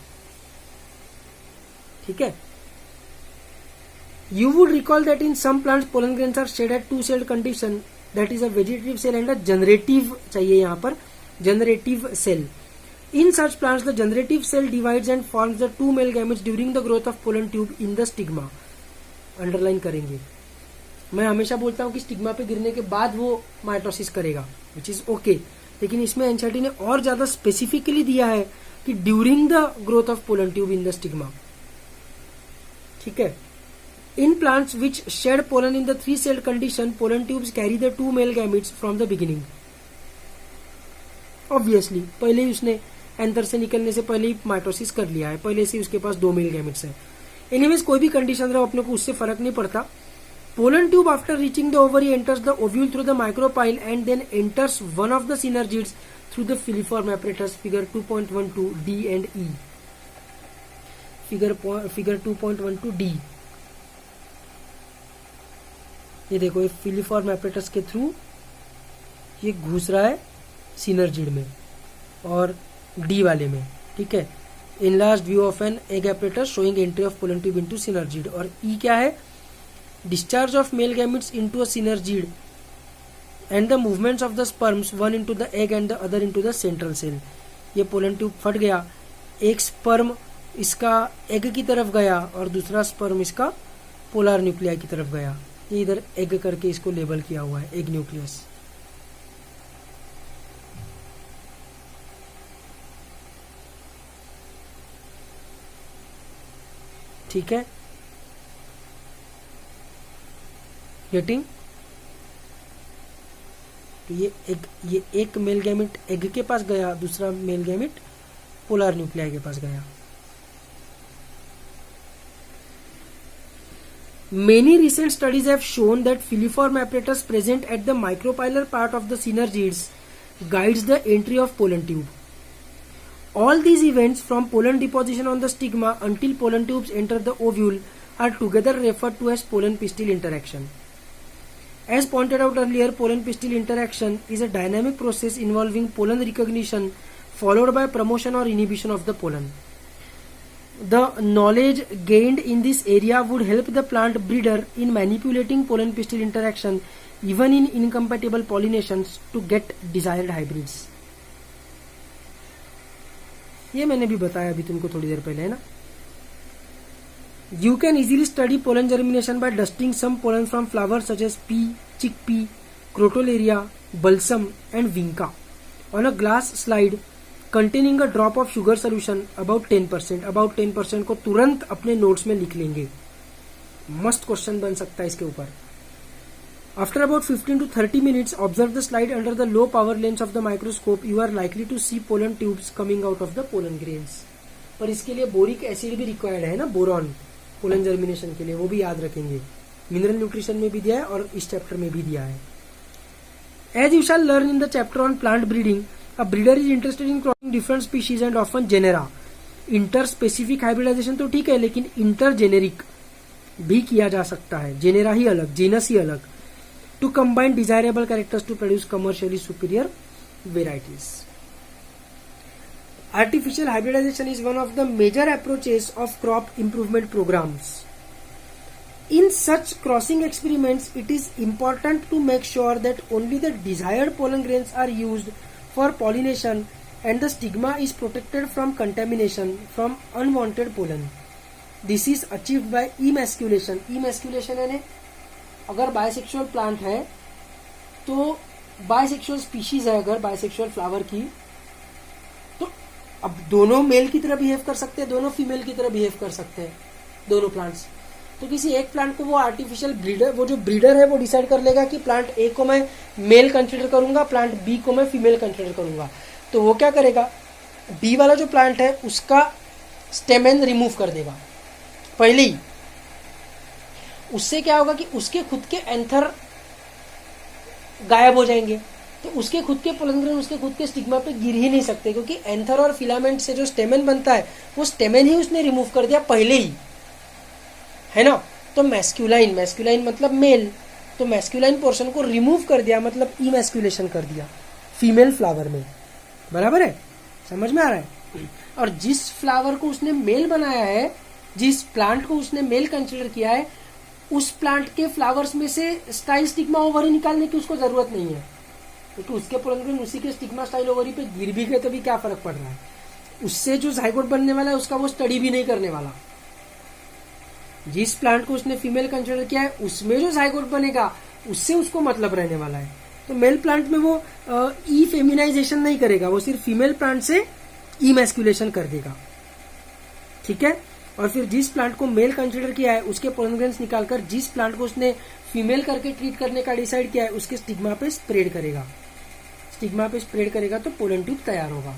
ठीक है. You would recall that in some plants pollen grains are shed at two-celled condition, that is a vegetative cell and a generative चाहिए यहाँ पर generative cell. In such plants, the generative cell divides and forms the two male gametes during the growth of pollen tube in the stigma. Underline करेंगे. मैं हमेशा बोलता हूँ कि stigma पे गिरने के बाद वो माइटोसिस करेगा, which is okay. लेकिन इसमें एनसीईआरटी ने और ज्यादा स्पेसिफिकली दिया है कि during the growth of pollen tube in the stigma. ठीक है, in plants which shed pollen in the 3-celled condition, pollen tubes carry the 2 male gametes from the beginning. Obviously पहले ही उसने एंथर से निकलने से पहले ही माइटोसिस कर लिया है, पहले से उसके पास 2 मेल गैमेट्स है। एनीवेज कोई भी कंडीशन रहो अपने को उससे फर्क नहीं पड़ता। Pollen tube after reaching the ovary enters the ovule through the micropyle and then enters one of the synergids through the filiform apparatus, figure 2.12 D and E. Figure 2.12 D, ये देखो, ये फिलिफॉर्म एपरेटस के through ये घुस रहा है synergid में और डी वाले में। ठीक है, enlarged view of an egg apparatus showing entry of pollen tube into synergid। और ई क्या है? discharge of male gametes into a synergid and the movements of the sperms, one into the egg and the other into the central cell। ये pollen tube फट गया, एक sperm इसका egg की तरफ गया और दूसरा स्पर्म इसका पोलर न्यूक्लियाई की तरफ गया। ये इधर एग करके इसको लेबल किया हुआ है, एग न्यूक्लियस। ठीक है, गेटिंग? तो ये एक मेल गैमेट एग के पास गया, दूसरा मेल गैमेट पोलर न्यूक्लियाई के पास गया। Many recent studies have shown that filiform apparatus present at the micropylar part of the synergids guides the entry of pollen tube. All these events from pollen deposition on the stigma until pollen tubes enter the ovule are together referred to as pollen-pistil interaction. As pointed out earlier, pollen-pistil interaction is a dynamic process involving pollen recognition followed by promotion or inhibition of the pollen. The knowledge gained in this area would help the plant breeder in manipulating pollen-pistil interaction even in incompatible pollinations to get desired hybrids. ये मैंने भी बताया अभी तुमको थोड़ी देर पहले, है ना? You can easily study pollen germination by dusting some pollen from flowers such as pea, chickpea, crotalaria, balsam and vinca on a glass slide containing a drop of sugar solution about 10%। about 10% को तुरंत अपने notes में लिख लेंगे, मस्त question बन सकता है इसके ऊपर। After about 15 to 30 minutes, observe the slide under the low power lens of the microscope. You are likely to see pollen tubes coming out of the pollen grains। पर इसके लिए बोरिक एसिड भी required है ना, boron, pollen germination के लिए, वो भी याद रखेंगे। मिनरल न्यूट्रिशन में भी दिया है और इस चैप्टर में भी दिया है। As you shall learn in the chapter on plant breeding, a breeder is interested in crossing different species and often genera। Interspecific hybridisation तो ठीक है, लेकिन इंटरजेनेरिक भी किया जा सकता है, जेनेरा ही अलग, जेनस ही अलग, to combine desirable characters to produce commercially superior varieties। Artificial hybridization is one of the major approaches of crop improvement programs। In such crossing experiments, it is important to make sure that only the desired pollen grains are used for pollination and the stigma is protected from contamination from unwanted pollen। This is achieved by emasculation। emasculation यानी अगर bisexual plant है तो bisexual species है, अगर bisexual flower की, तो अब दोनों मेल की तरह बिहेव कर सकते हैं, दोनों फीमेल की तरह बिहेव कर सकते हैं, दोनों प्लांट्स। तो किसी एक प्लांट को वो आर्टिफिशियल ब्रीडर, वो जो ब्रीडर है वो डिसाइड कर लेगा कि प्लांट ए को मैं मेल कंसिडर करूंगा, प्लांट बी को मैं फीमेल कंसिडर करूंगा। तो वो क्या करेगा, बी वाला जो प्लांट है उसका स्टेमेन रिमूव कर देगा पहले ही। उससे क्या होगा कि उसके खुद के एंथर गायब हो जाएंगे, तो उसके खुद के पोलन ग्रेन उसके खुद के स्टिग्मा पे गिर ही नहीं सकते, क्योंकि एंथर और फिलामेंट से जो स्टेमेन बनता है वो स्टेमेन ही उसने रिमूव कर दिया पहले ही, है ना। तो मैस्कुलाइन, मैस्कुलाइन मतलब मेल, तो मैस्कुलाइन पोर्शन को रिमूव कर दिया मतलब इमैस्कुलेशन कर दिया फीमेल फ्लावर में। बराबर है, समझ में आ रहा है? और जिस फ्लावर को उसने मेल बनाया है, जिस प्लांट को उसने मेल कंसिडर किया है, उस प्लांट के फ्लावर्स में से स्टाइल स्टिग्मा ओवरी निकालने की उसको जरूरत नहीं है, क्योंकि उसके पोलन ग्रेन उसी के स्टिग्मा स्टाइल ओवरी पे गिर भी गए तो भी क्या फर्क पड़ रहा है। उससे जो जाइगोट बनने वाला है उसका वो स्टडी भी नहीं करने वाला। जिस प्लांट को उसने फीमेल कंसिडर किया है उसमें जो जाइगोट बनेगा उससे उसको मतलब रहने वाला है। तो मेल प्लांट में वो ई फेमिनाइजेशन नहीं करेगा, वो सिर्फ फीमेल प्लांट से इमैस्कुलेशन कर देगा, ठीक है। और फिर जिस प्लांट को मेल कंसिडर किया है उसके पोलन ग्रेन्स निकालकर जिस प्लांट को उसने फीमेल करके ट्रीट करने का डिसाइड किया है उसके स्टिग्मा पे स्प्रेड करेगा, स्टिग्मा पे स्प्रेड करेगा तो पोलन ट्यूब तैयार होगा।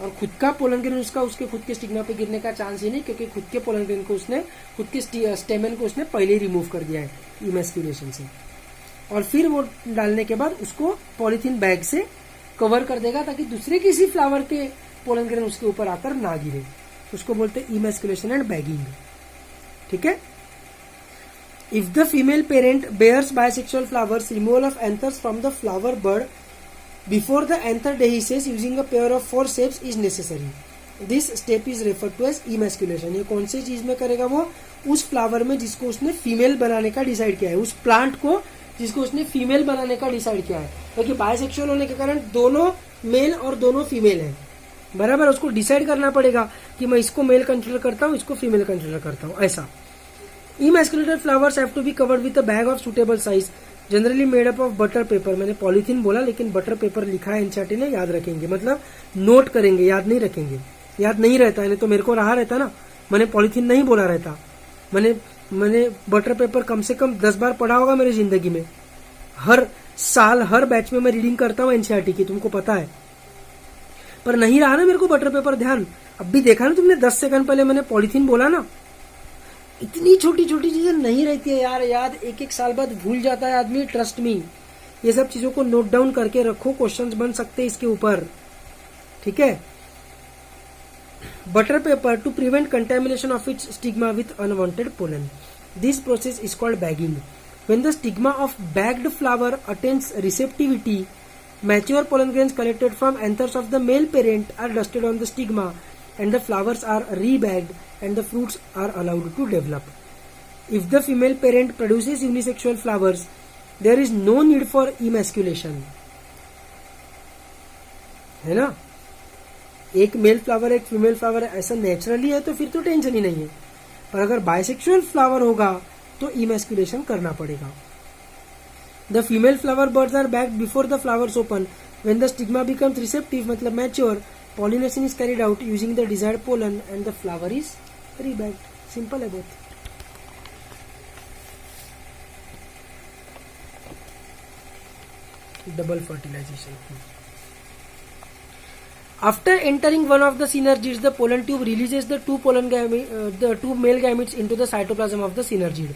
और खुद का पोलन ग्रेन उसका उसके खुद के स्टिग्मा पे गिरने का चांस ही नहीं, क्योंकि खुद के पोलन ग्रेन को उसने खुद के स्टेमन को उसने पहले ही रिमूव कर दिया है इमैस्कुलेशन से। और फिर वो डालने के बाद उसको पॉलीथीन बैग से कवर कर देगा ताकि दूसरे किसी फ्लावर के पोलन ग्रेन उसके ऊपर आकर ना गिरे। उसको बोलते हैं इमैस्कुलेशन एंड बैगिंग, ठीक है। If the female parent bears bisexual flowers, removal of anthers from the flower bud before the anther dehisces using a pair of forceps is necessary. This step is referred to as emasculation. ये कौन सी चीज में करेगा वो? उस flower में जिसको उसने फीमेल बनाने का डिसाइड किया है, उस प्लांट को जिसको उसने फीमेल बनाने का डिसाइड किया है, क्योंकि बायसेक्सुअल होने के कारण दोनों मेल और दोनों फीमेल है, बराबर। उसको डिसाइड करना पड़ेगा कि मैं इसको मेल कंसिडर करता हूँ, इसको फीमेल कंसिडर करता हूँ, ऐसा। Emasculated flowers have to be covered with a bag of suitable size generally made up of butter paper. मैंने पॉलीथीन बोला लेकिन बटर पेपर लिखा है एनसीईआरटी ने, याद रखेंगे, मतलब नोट करेंगे, याद नहीं रखेंगे, याद नहीं रहता है। नहीं तो मेरे को रहा रहता ना, मैंने पॉलीथीन नहीं बोला रहता, मैंने बटर पेपर कम से कम 10 बार पढ़ा होगा मेरी जिंदगी में। हर साल हर बैच में मैं रीडिंग करता हूँ एनसीईआरटी की, तुमको पता है, पर नहीं रहा ना मेरे को बटर पेपर ध्यान। अब भी देखा ना तुमने, 10 सेकंड पहले मैंने पॉलीथीन बोला ना। इतनी छोटी छोटी चीजें नहीं रहती है यार, याद एक एक साल बाद भूल जाता है आदमी, ट्रस्ट मी। ये सब चीजों को नोट डाउन करके रखो, क्वेश्चंस बन सकते हैं इसके ऊपर, ठीक है। Butter paper to prevent contamination of its stigma with unwanted pollen, this process is called bagging. When the stigma of bagged flower attains receptivity, mature pollen grains collected from anthers of the male parent are dusted on the stigma and the flowers are rebagged and the fruits are allowed to develop. If the female parent produces unisexual flowers, there is no need for emasculation. है ना, एक male flower एक female flower ऐसा naturally है तो फिर तो tension ही नहीं है, पर अगर बायसेक्सुअल फ्लावर होगा तो इमैस्कुलेशन करना पड़ेगा। The female flower buds are bagged before the flowers open. When the stigma becomes receptive, मतलब mature, pollination is carried out using the desired pollen and the flower is rebagged. Simple है बहुत। Double fertilization. After entering one of the synergids, the pollen tube releases the two male gametes into the cytoplasm of the synergid.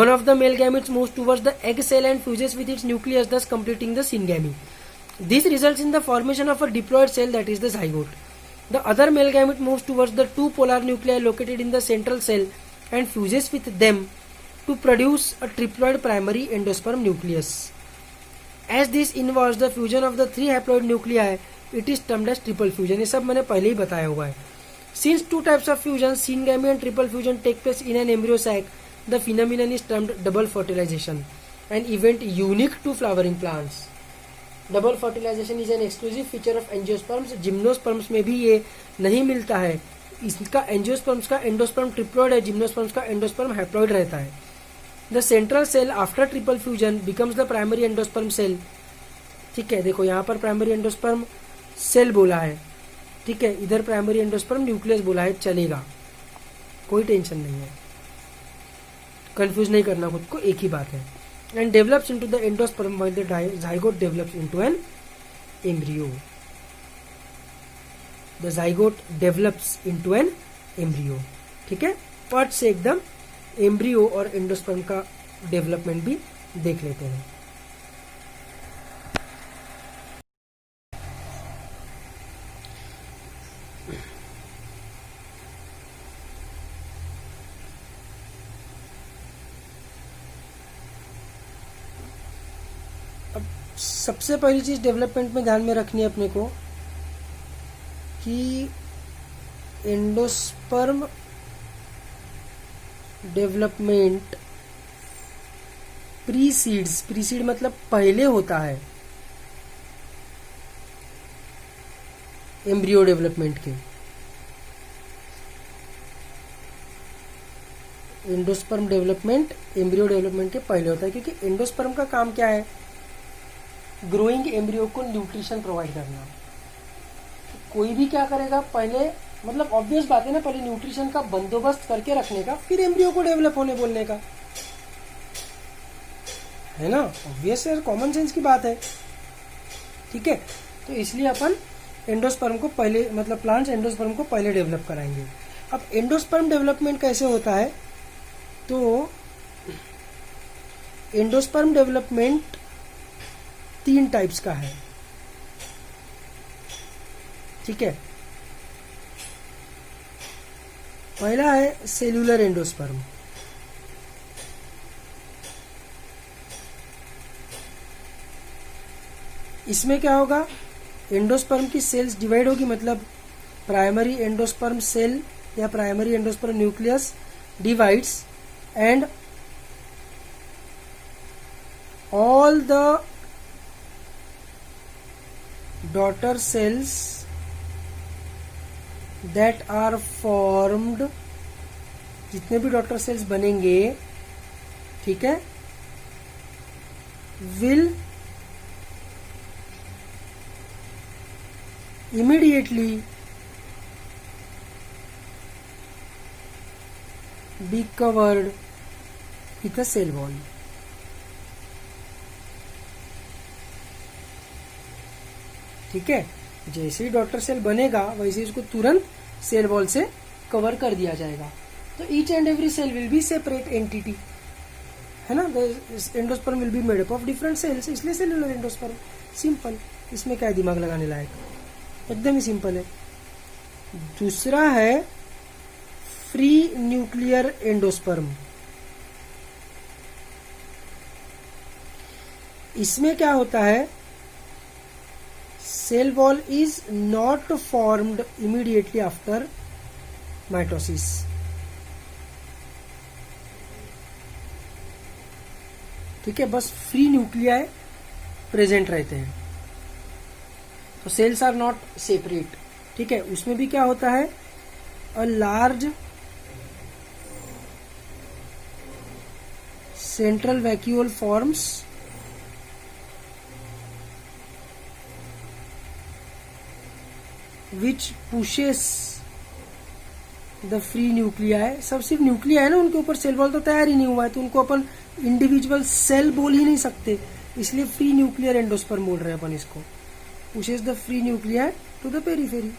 One of the male gametes moves towards the egg cell and fuses with its nucleus, thus completing the syngamy. This results in the formation of a diploid cell, that is the zygote. The other male gamete moves towards the two polar nuclei located in the central cell and fuses with them to produce a triploid primary endosperm nucleus. As this involves the fusion of the 3 haploid nuclei, it is termed as triple fusion. ये सब मैंने पहले ही बताया हुआ है। Since 2 types of fusion, syngamy and triple fusion, take place in an embryo sac, the phenomenon is termed double fertilization, an event unique to flowering plants. Double fertilisation is an exclusive feature of angiosperms. Gymnosperms में भी ये नहीं मिलता है। इसका angiosperms का endosperm triploid है, gymnosperms का एंडोस्पर्म हैप्लॉइड रहता है। The central cell after triple fusion becomes the primary endosperm cell, ठीक है। देखो यहाँ पर प्राइमरी एंडोस्पर्म सेल बोला है, ठीक है, इधर प्राइमरी एंडोस्पर्म न्यूक्लियस बोला है, चलेगा, कोई टेंशन नहीं है, कंफ्यूज नहीं करना खुद को, एक ही बात है। And develops into the endosperm while the zygote develops into an embryo. The zygote develops into an embryo, ठीक है। पार्ट से एकदम एम्ब्रियो और एंडोस्पर्म का डेवलपमेंट भी देख लेते हैं। सबसे पहली चीज डेवलपमेंट में ध्यान में रखनी है अपने को कि एंडोस्पर्म डेवलपमेंट प्रीसीड मतलब पहले होता है एम्ब्रियो डेवलपमेंट के। एंडोस्पर्म डेवलपमेंट एम्ब्रियो डेवलपमेंट के पहले होता है, क्योंकि एंडोस्पर्म का काम क्या है, ग्रोइंग एम्ब्रियो को न्यूट्रिशन प्रोवाइड करना। कोई भी क्या करेगा, पहले मतलब ऑब्वियस बात है ना, पहले न्यूट्रिशन का बंदोबस्त करके रखने का, फिर एम्ब्रियो को डेवलप होने बोलने का, है ना। ऑब्वियस है, कॉमन सेंस की बात है, ठीक है। तो इसलिए अपन एंडोस्पर्म को पहले, मतलब प्लांट्स एंडोस्पर्म को पहले डेवलप कराएंगे। अब एंडोस्पर्म डेवलपमेंट कैसे होता है, तो एंडोस्पर्म डेवलपमेंट 3 टाइप्स का है, ठीक है। पहला है सेल्यूलर एंडोस्पर्म। इसमें क्या होगा, एंडोस्पर्म की सेल्स डिवाइड होगी, मतलब प्राइमरी एंडोस्पर्म सेल या primary endosperm nucleus divides and all the daughter cells that are formed, जितने भी डॉटर सेल्स बनेंगे, ठीक है, will immediately be covered with a cell wall। ठीक है, जैसे ही डॉटर सेल बनेगा वैसे ही उसको तुरंत सेल वॉल से कवर कर दिया जाएगा। तो each and every cell will be separate entity, है ना। Endosperm will be made up of different cells, इसलिए सेल्यूलर एंडोस्पर्म। सिंपल, इसमें क्या है दिमाग लगाने लायक, एकदम ही सिंपल है। दूसरा है फ्री न्यूक्लियर एंडोस्पर्म। इसमें क्या होता है, cell wall is not formed immediately after mitosis. ठीक है, बस फ्री न्यूक्लियाई प्रेजेंट रहते हैं, तो सेल्स आर नॉट सेपरेट। ठीक है, उसमें भी क्या होता है, a large central vacuole forms which pushes the free nuclei. सब सिर्फ न्यूक्लियाई है ना, उनके ऊपर सेल वॉल तो तैयार ही नहीं हुआ है, तो उनको अपन इंडिविजुअल सेल बोल ही नहीं सकते, इसलिए फ्री न्यूक्लियर एंडोस्पर्म बोल रहे हैं अपन इसको। Pushes the free nuclei to the periphery.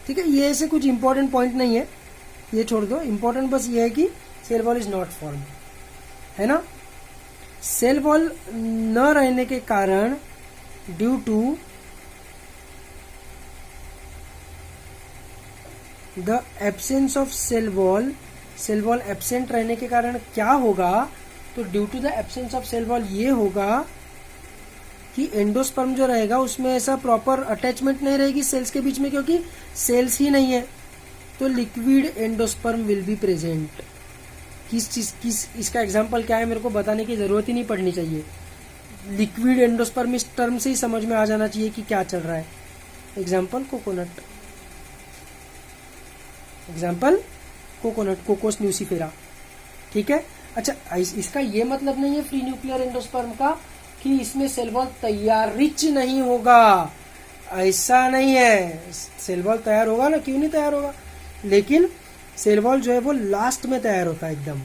ठीक है, ये ऐसे कुछ इंपॉर्टेंट पॉइंट नहीं है, ये छोड़ दो। इंपॉर्टेंट बस ये है कि cell wall is not form, है ना। सेल वॉल न रहने के कारण, due to the absence of cell wall absent रहने के कारण क्या होगा, तो due to the absence of cell wall ये होगा कि एंडोस्पर्म जो रहेगा उसमें ऐसा प्रॉपर अटैचमेंट नहीं रहेगी सेल्स के बीच में, क्योंकि सेल्स ही नहीं है, तो liquid endosperm will be present. इसका एग्जांपल क्या है मेरे को बताने की जरूरत ही नहीं पड़नी चाहिए, लिक्विड एंडोस्पर्म इस टर्म से ही समझ में आ जाना चाहिए कि क्या चल रहा है। Example coconut, Cocos nucifera. ठीक है, अच्छा इसका ये मतलब नहीं है फ्री न्यूक्लियर एंडोस्पर्म का कि इसमें सेल वॉल तैयार रिच नहीं होगा, ऐसा नहीं है। सेल वॉल तैयार होगा ना, क्यों नहीं तैयार होगा, लेकिन सेल वॉल जो है वो लास्ट में तैयार होता है एकदम।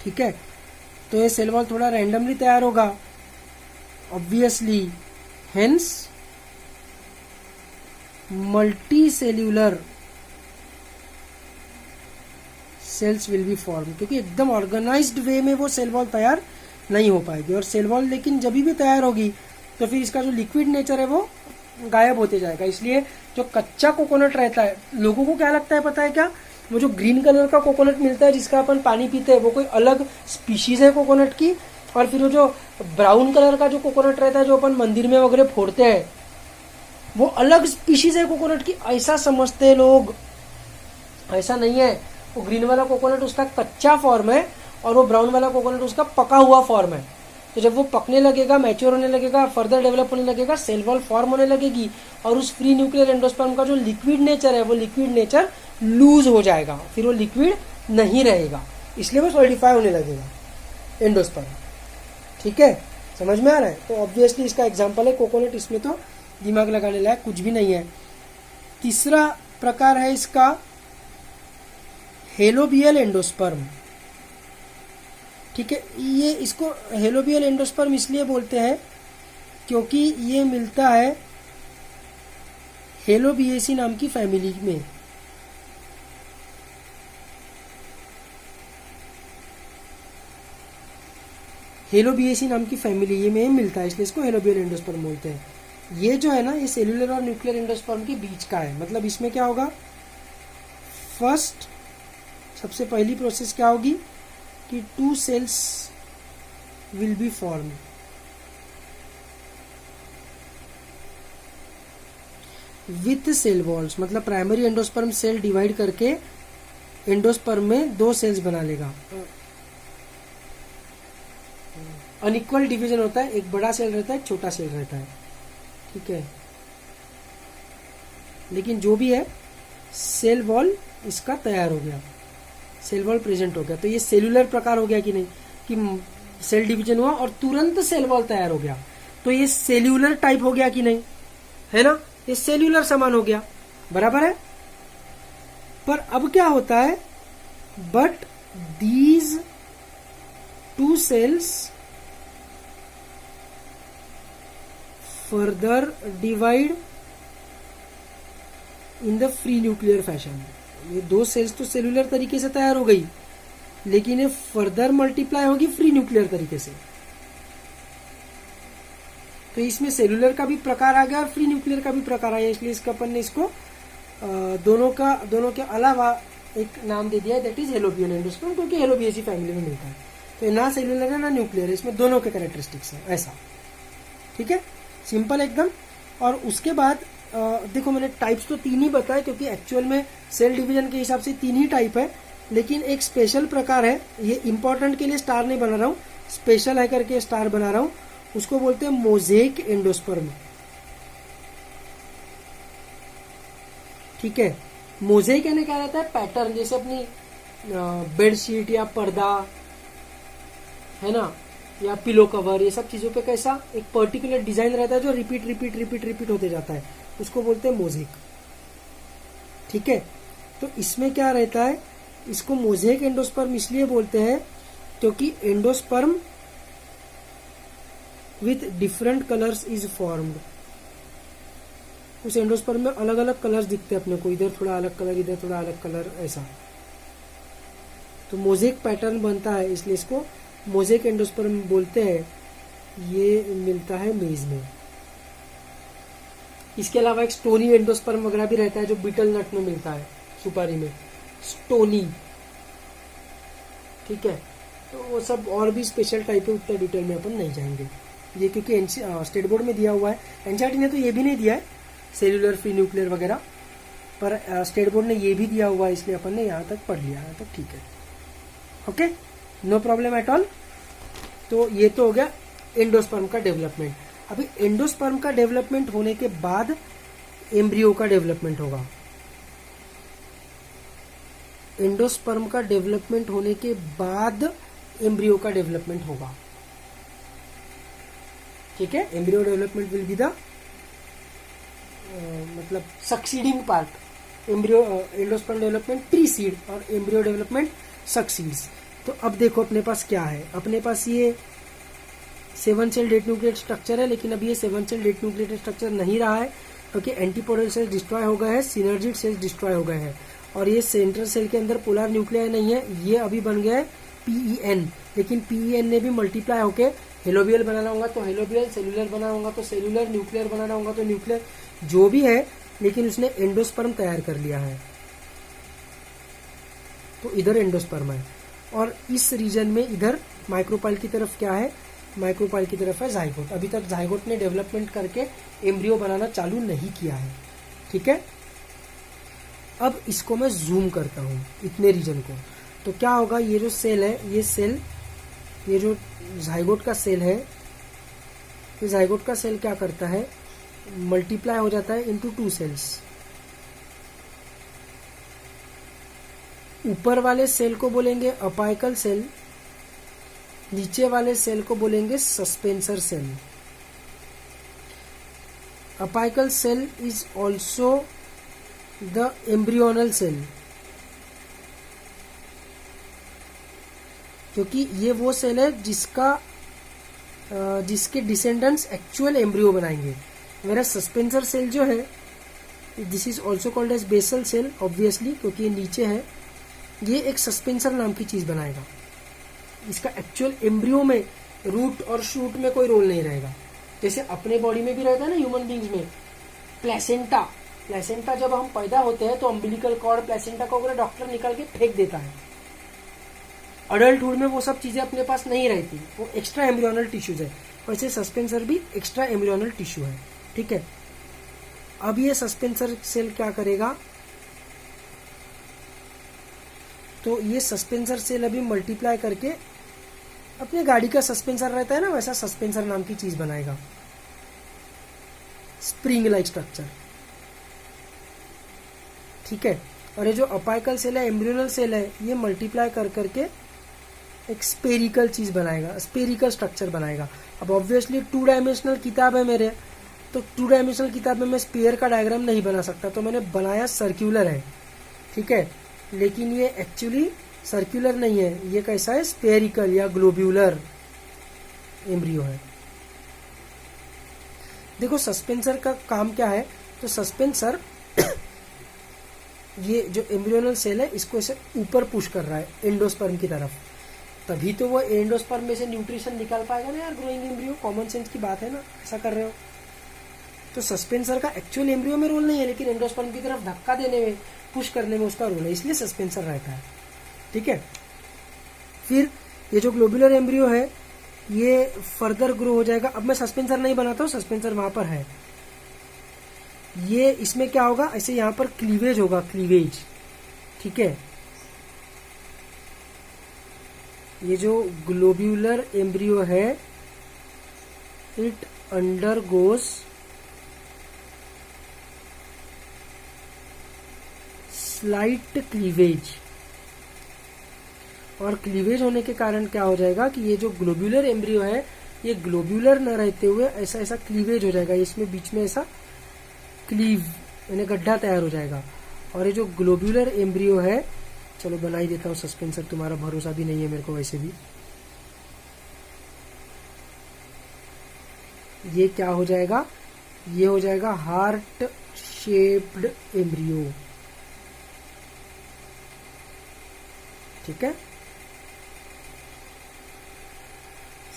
ठीक है, तो ये सेल वॉल थोड़ा रैंडमली तैयार होगा obviously, hence multi cellular cells will be form, क्योंकि एकदम ऑर्गेनाइज्ड वे में वो सेल वॉल तैयार नहीं हो पाएगी। और सेल वॉल लेकिन जब भी तैयार होगी तो फिर इसका जो लिक्विड नेचर है वो गायब होते जाएगा। इसलिए जो कच्चा कोकोनट रहता है, लोगों को क्या लगता है पता है क्या, वो जो ग्रीन कलर का कोकोनट मिलता है जिसका अपन पानी पीते हैं वो कोई अलग स्पीशीज है कोकोनट की, और फिर वो जो ब्राउन कलर का जो कोकोनट रहता है जो अपन मंदिर में वगैरह फोड़ते हैं वो अलग स्पीशीज है कोकोनट की, ऐसा समझते हैं लोग। ऐसा नहीं है, वो ग्रीन वाला कोकोनट उसका कच्चा फॉर्म है और वो ब्राउन वाला कोकोनट उसका पका हुआ फॉर्म है। तो जब वो पकने लगेगा, मैच्योर होने लगेगा, फर्दर डेवलप होने लगेगा, सेल वॉल फॉर्म होने लगेगी और उस फ्री न्यूक्लियर एंडोस्पर्म का जो लिक्विड नेचर है वो लिक्विड नेचर लूज हो जाएगा, फिर वो लिक्विड नहीं रहेगा, इसलिए वो सॉलिडिफाई होने लगेगा एंडोस्पर्म। ठीक है, समझ में आ रहा है? तो ऑब्वियसली इसका एग्जांपल है कोकोनट, इसमें तो दिमाग लगाने लायक कुछ भी नहीं है। तीसरा प्रकार है इसका हेलोबियल एंडोस्पर्म। ठीक है, ये इसको हेलोबियल एंडोस्पर्म इसलिए बोलते हैं क्योंकि ये मिलता है हेलोबिएसी नाम की फैमिली में। हेलोबिएसी नाम की फैमिली ये में मिलता है, इसलिए इसको हेलोबियल एंडोस्पर्म बोलते हैं। ये जो है ना, ये सेल्यूलर और न्यूक्लियर एंडोस्पर्म के बीच का है। मतलब इसमें क्या होगा, फर्स्ट सबसे पहली प्रोसेस क्या होगी कि 2 cells will be form. With cell walls, मतलब प्राइमरी एंडोस्पर्म सेल डिवाइड करके एंडोस्पर्म में 2 सेल्स बना लेगा। अनइक्वल डिवीजन होता है, एक बड़ा सेल रहता है, एक छोटा सेल रहता है। ठीक है, लेकिन जो भी है सेल वॉल इसका तैयार हो गया, सेल वॉल प्रेजेंट हो गया। तो ये सेल्यूलर प्रकार हो गया कि नहीं, कि सेल डिवीजन हुआ और तुरंत सेल वॉल तैयार हो गया, तो ये सेल्यूलर टाइप हो गया कि नहीं, है ना? ये सेल्यूलर समान हो गया, बराबर है। पर अब क्या होता है, but these 2 cells further divide in the free nuclear fashion. ये 2 सेल्स तो सेल्यूलर तरीके से तैयार हो गई, लेकिन ये फर्दर मल्टीप्लाई होगी फ्री न्यूक्लियर तरीके से। तो इसमें सेल्यूलर का भी प्रकार आ गया और फ्री न्यूक्लियर का भी प्रकार आया, इसलिए इसका अपन ने इसको दोनों के अलावा एक नाम दे दिया है, दैट इज हेलोबियल एंडोस्पर्म, क्योंकि हेलोबिएसी फैमिली में मिलता है। तो ये ना सेल्यूलर है ना न्यूक्लियर है, इसमें दोनों के कैरेक्टरिस्टिक्स है, ऐसा। ठीक है, सिंपल एकदम। और उसके बाद देखो, मैंने टाइप्स तो 3 ही बताए, क्योंकि एक्चुअल में सेल डिवीजन के हिसाब से 3 ही टाइप है, लेकिन एक स्पेशल प्रकार है, ये इंपॉर्टेंट के लिए स्टार नहीं बना रहा हूँ, स्पेशल है करके स्टार बना रहा हूँ, उसको बोलते हैं मोजेक एंडोस्पर्म। ठीक है, मोजेक यानी क्या रहता है, पैटर्न, जैसे अपनी बेडशीट या पर्दा है ना, या पिलो कवर, ये सब चीजों पे कैसा एक पर्टिकुलर डिजाइन रहता है जो रिपीट रिपीट रिपीट रिपीट होते जाता है, उसको बोलते हैं मोजेक। ठीक है, तो इसमें क्या रहता है, इसको मोजेक एंडोस्पर्म इसलिए बोलते हैं क्योंकि endosperm with different colours is formed. उस एंडोस्पर्म में अलग अलग कलर्स दिखते हैं अपने को, इधर थोड़ा अलग कलर, इधर थोड़ा अलग कलर, ऐसा। तो मोजेक पैटर्न बनता है, इसलिए इसको मोजेक एंडोस्पर्म बोलते हैं। ये मिलता है मेज में। इसके अलावा एक स्टोनी एंडोस्पर्म वगैरह भी रहता है जो बीटल नट में मिलता है, सुपारी में, स्टोनी। ठीक है, तो वो सब और भी स्पेशल टाइप है, उतना डिटेल में अपन नहीं जाएंगे, ये क्योंकि स्टेट बोर्ड में दिया हुआ है। एनसीईआरटी ने तो ये भी नहीं दिया है सेल्यूलर फ्री न्यूक्लियर वगैरह, पर स्टेट बोर्ड ने ये भी दिया हुआ है, इसलिए अपन ने यहाँ तक पढ़ लिया है, तो ठीक है, okay, no problem at all. तो ये तो हो गया एंडोस्पर्म का डेवलपमेंट। अभी एंडोस्पर्म का डेवलपमेंट होने के बाद एम्ब्रियो का डेवलपमेंट होगा। एंडोस्पर्म का डेवलपमेंट होने के बाद एम्ब्रियो का डेवलपमेंट होगा। ठीक है, embryo development will be the मतलब succeeding part. Embryo endosperm development precede और एम्ब्रियो डेवलपमेंट सक्सीड्स। तो अब देखो अपने पास क्या है, अपने पास ये 7 सेल डेट न्यूक्लिएट स्ट्रक्चर है, लेकिन अब ये 7 सेल डेट न्यूक्लिएट स्ट्रक्चर नहीं रहा है, क्योंकि एंटीपोडल सेल्स डिस्ट्रॉय हो गए हैं, सिनर्जिड सेल्स डिस्ट्रॉय हो गए हैं, और ये सेंट्रल सेल के अंदर पोलर न्यूक्लियाई नहीं है, ये अभी बन गया है PEN। लेकिन PEN ने भी मल्टीप्लाई होके हेलोबियल बनाना होगा तो हेलोबियल, सेल्यूलर बनाना होगा तो सेल्यूलर, न्यूक्लियर बनाना होगा तो न्यूक्लियर, जो भी है, लेकिन उसने एंडोस्पर्म तैयार कर लिया है। तो इधर एंडोस्पर्म है, और इस रीजन में इधर माइक्रोपाइल की तरफ क्या है, माइक्रोपाइल की तरफ है जाइगोट। अभी तक जाइगोट ने डेवलपमेंट करके एम्ब्रियो बनाना चालू नहीं किया है। ठीक है, अब इसको मैं जूम करता हूं इतने रीजन को, तो क्या होगा, ये जो सेल है, ये सेल ये जो जाइगोट का सेल है, ये जाइगोट का सेल क्या करता है, मल्टीप्लाई हो जाता है इनटू 2 सेल्स। ऊपर वाले सेल को बोलेंगे अपाइकल सेल, नीचे वाले सेल को बोलेंगे suspensor cell. Apical cell is also the embryonal cell, क्योंकि ये वो सेल है जिसके डिसेंडेंट्स एक्चुअल एम्ब्रियो बनाएंगे। मेरा सस्पेंसर सेल जो है, this is also called as basal cell obviously, क्योंकि ये नीचे है, ये एक सस्पेंसर नाम की चीज बनाएगा। इसका एक्चुअल एम्ब्रियो में रूट और शूट में कोई रोल नहीं रहेगा। जैसे अपने बॉडी में भी रहता है ना ह्यूमन बींग्स में, प्लेसेंटा जब हम पैदा होते हैं तो अम्बिलिकल कॉर्ड प्लेसेंटा को पूरा डॉक्टर निकाल के फेंक देता है। अडल्टहुड में वो सब चीजें अपने पास नहीं रहती, वो एक्स्ट्रा एम्ब्रियोनल टिश्यूज है। वैसे सस्पेंसर भी एक्स्ट्रा एम्ब्रियोनल टिश्यू है, ठीक है। अब ये सस्पेंसर सेल क्या करेगा, तो ये सस्पेंसर सेल अभी मल्टीप्लाई करके अपने गाड़ी का सस्पेंसर रहता है ना, वैसा सस्पेंसर नाम की चीज बनाएगा, स्प्रिंग लाइक स्ट्रक्चर, ठीक है। और ये जो अपाइकल सेल है, एम्ब्रियोनल सेल है, ये मल्टीप्लाई कर करके एक स्पेरिकल चीज बनाएगा, स्पेरिकल स्ट्रक्चर बनाएगा। अब ऑब्वियसली 2 डायमेंशनल किताब है मेरे, तो 2 डायमेंशनल किताब में मैं स्पेयर का डायग्राम नहीं बना सकता, तो मैंने बनाया सर्क्यूलर है, ठीक है। लेकिन ये एक्चुअली सर्क्यूलर नहीं है, ये कैसा है, स्पेरिकल या ग्लोब्यूलर एम्ब्रियो है। देखो सस्पेंसर का काम क्या है, तो सस्पेंसर ये जो एम्ब्रियोनल सेल है इसको ऐसे ऊपर पुश कर रहा है एंडोस्पर्म की तरफ, तभी तो वो एंडोस्पर्म में से न्यूट्रिशन निकाल पाएगा ना यार, ग्रोइंग एम्ब्रियो, कॉमन सेंस की बात है ना, ऐसा कर रहे हो। तो सस्पेंसर का एक्चुअल एम्ब्रियो में रोल नहीं है, लेकिन एंडोस्पर्म की तरफ धक्का देने में, पुश करने में उसका रोल है, इसलिए सस्पेंसर रहता है, ठीक है। फिर ये जो ग्लोब्यूलर एम्ब्रियो है ये फर्दर ग्रो हो जाएगा। अब मैं सस्पेंसर नहीं बनाता हूँ, सस्पेंसर वहां पर है। ये इसमें क्या होगा, ऐसे यहां पर क्लीवेज होगा, क्लीवेज, ठीक है। ये जो ग्लोब्यूलर एम्ब्रियो है इट अंडरगोज स्लाइट क्लीवेज, और क्लीवेज होने के कारण क्या हो जाएगा कि ये जो ग्लोब्यूलर एम्ब्रियो है ये ग्लोब्यूलर न रहते हुए ऐसा ऐसा क्लीवेज हो जाएगा, इसमें बीच में ऐसा क्लीव यानी गड्ढा तैयार हो जाएगा। और ये जो ग्लोब्यूलर एम्ब्रियो है, चलो बना ही देता हूं सस्पेंसर, तुम्हारा भरोसा भी नहीं है मेरे को वैसे भी। ये क्या हो जाएगा, ये हो जाएगा हार्ट शेप्ड एम्ब्रियो, ठीक है,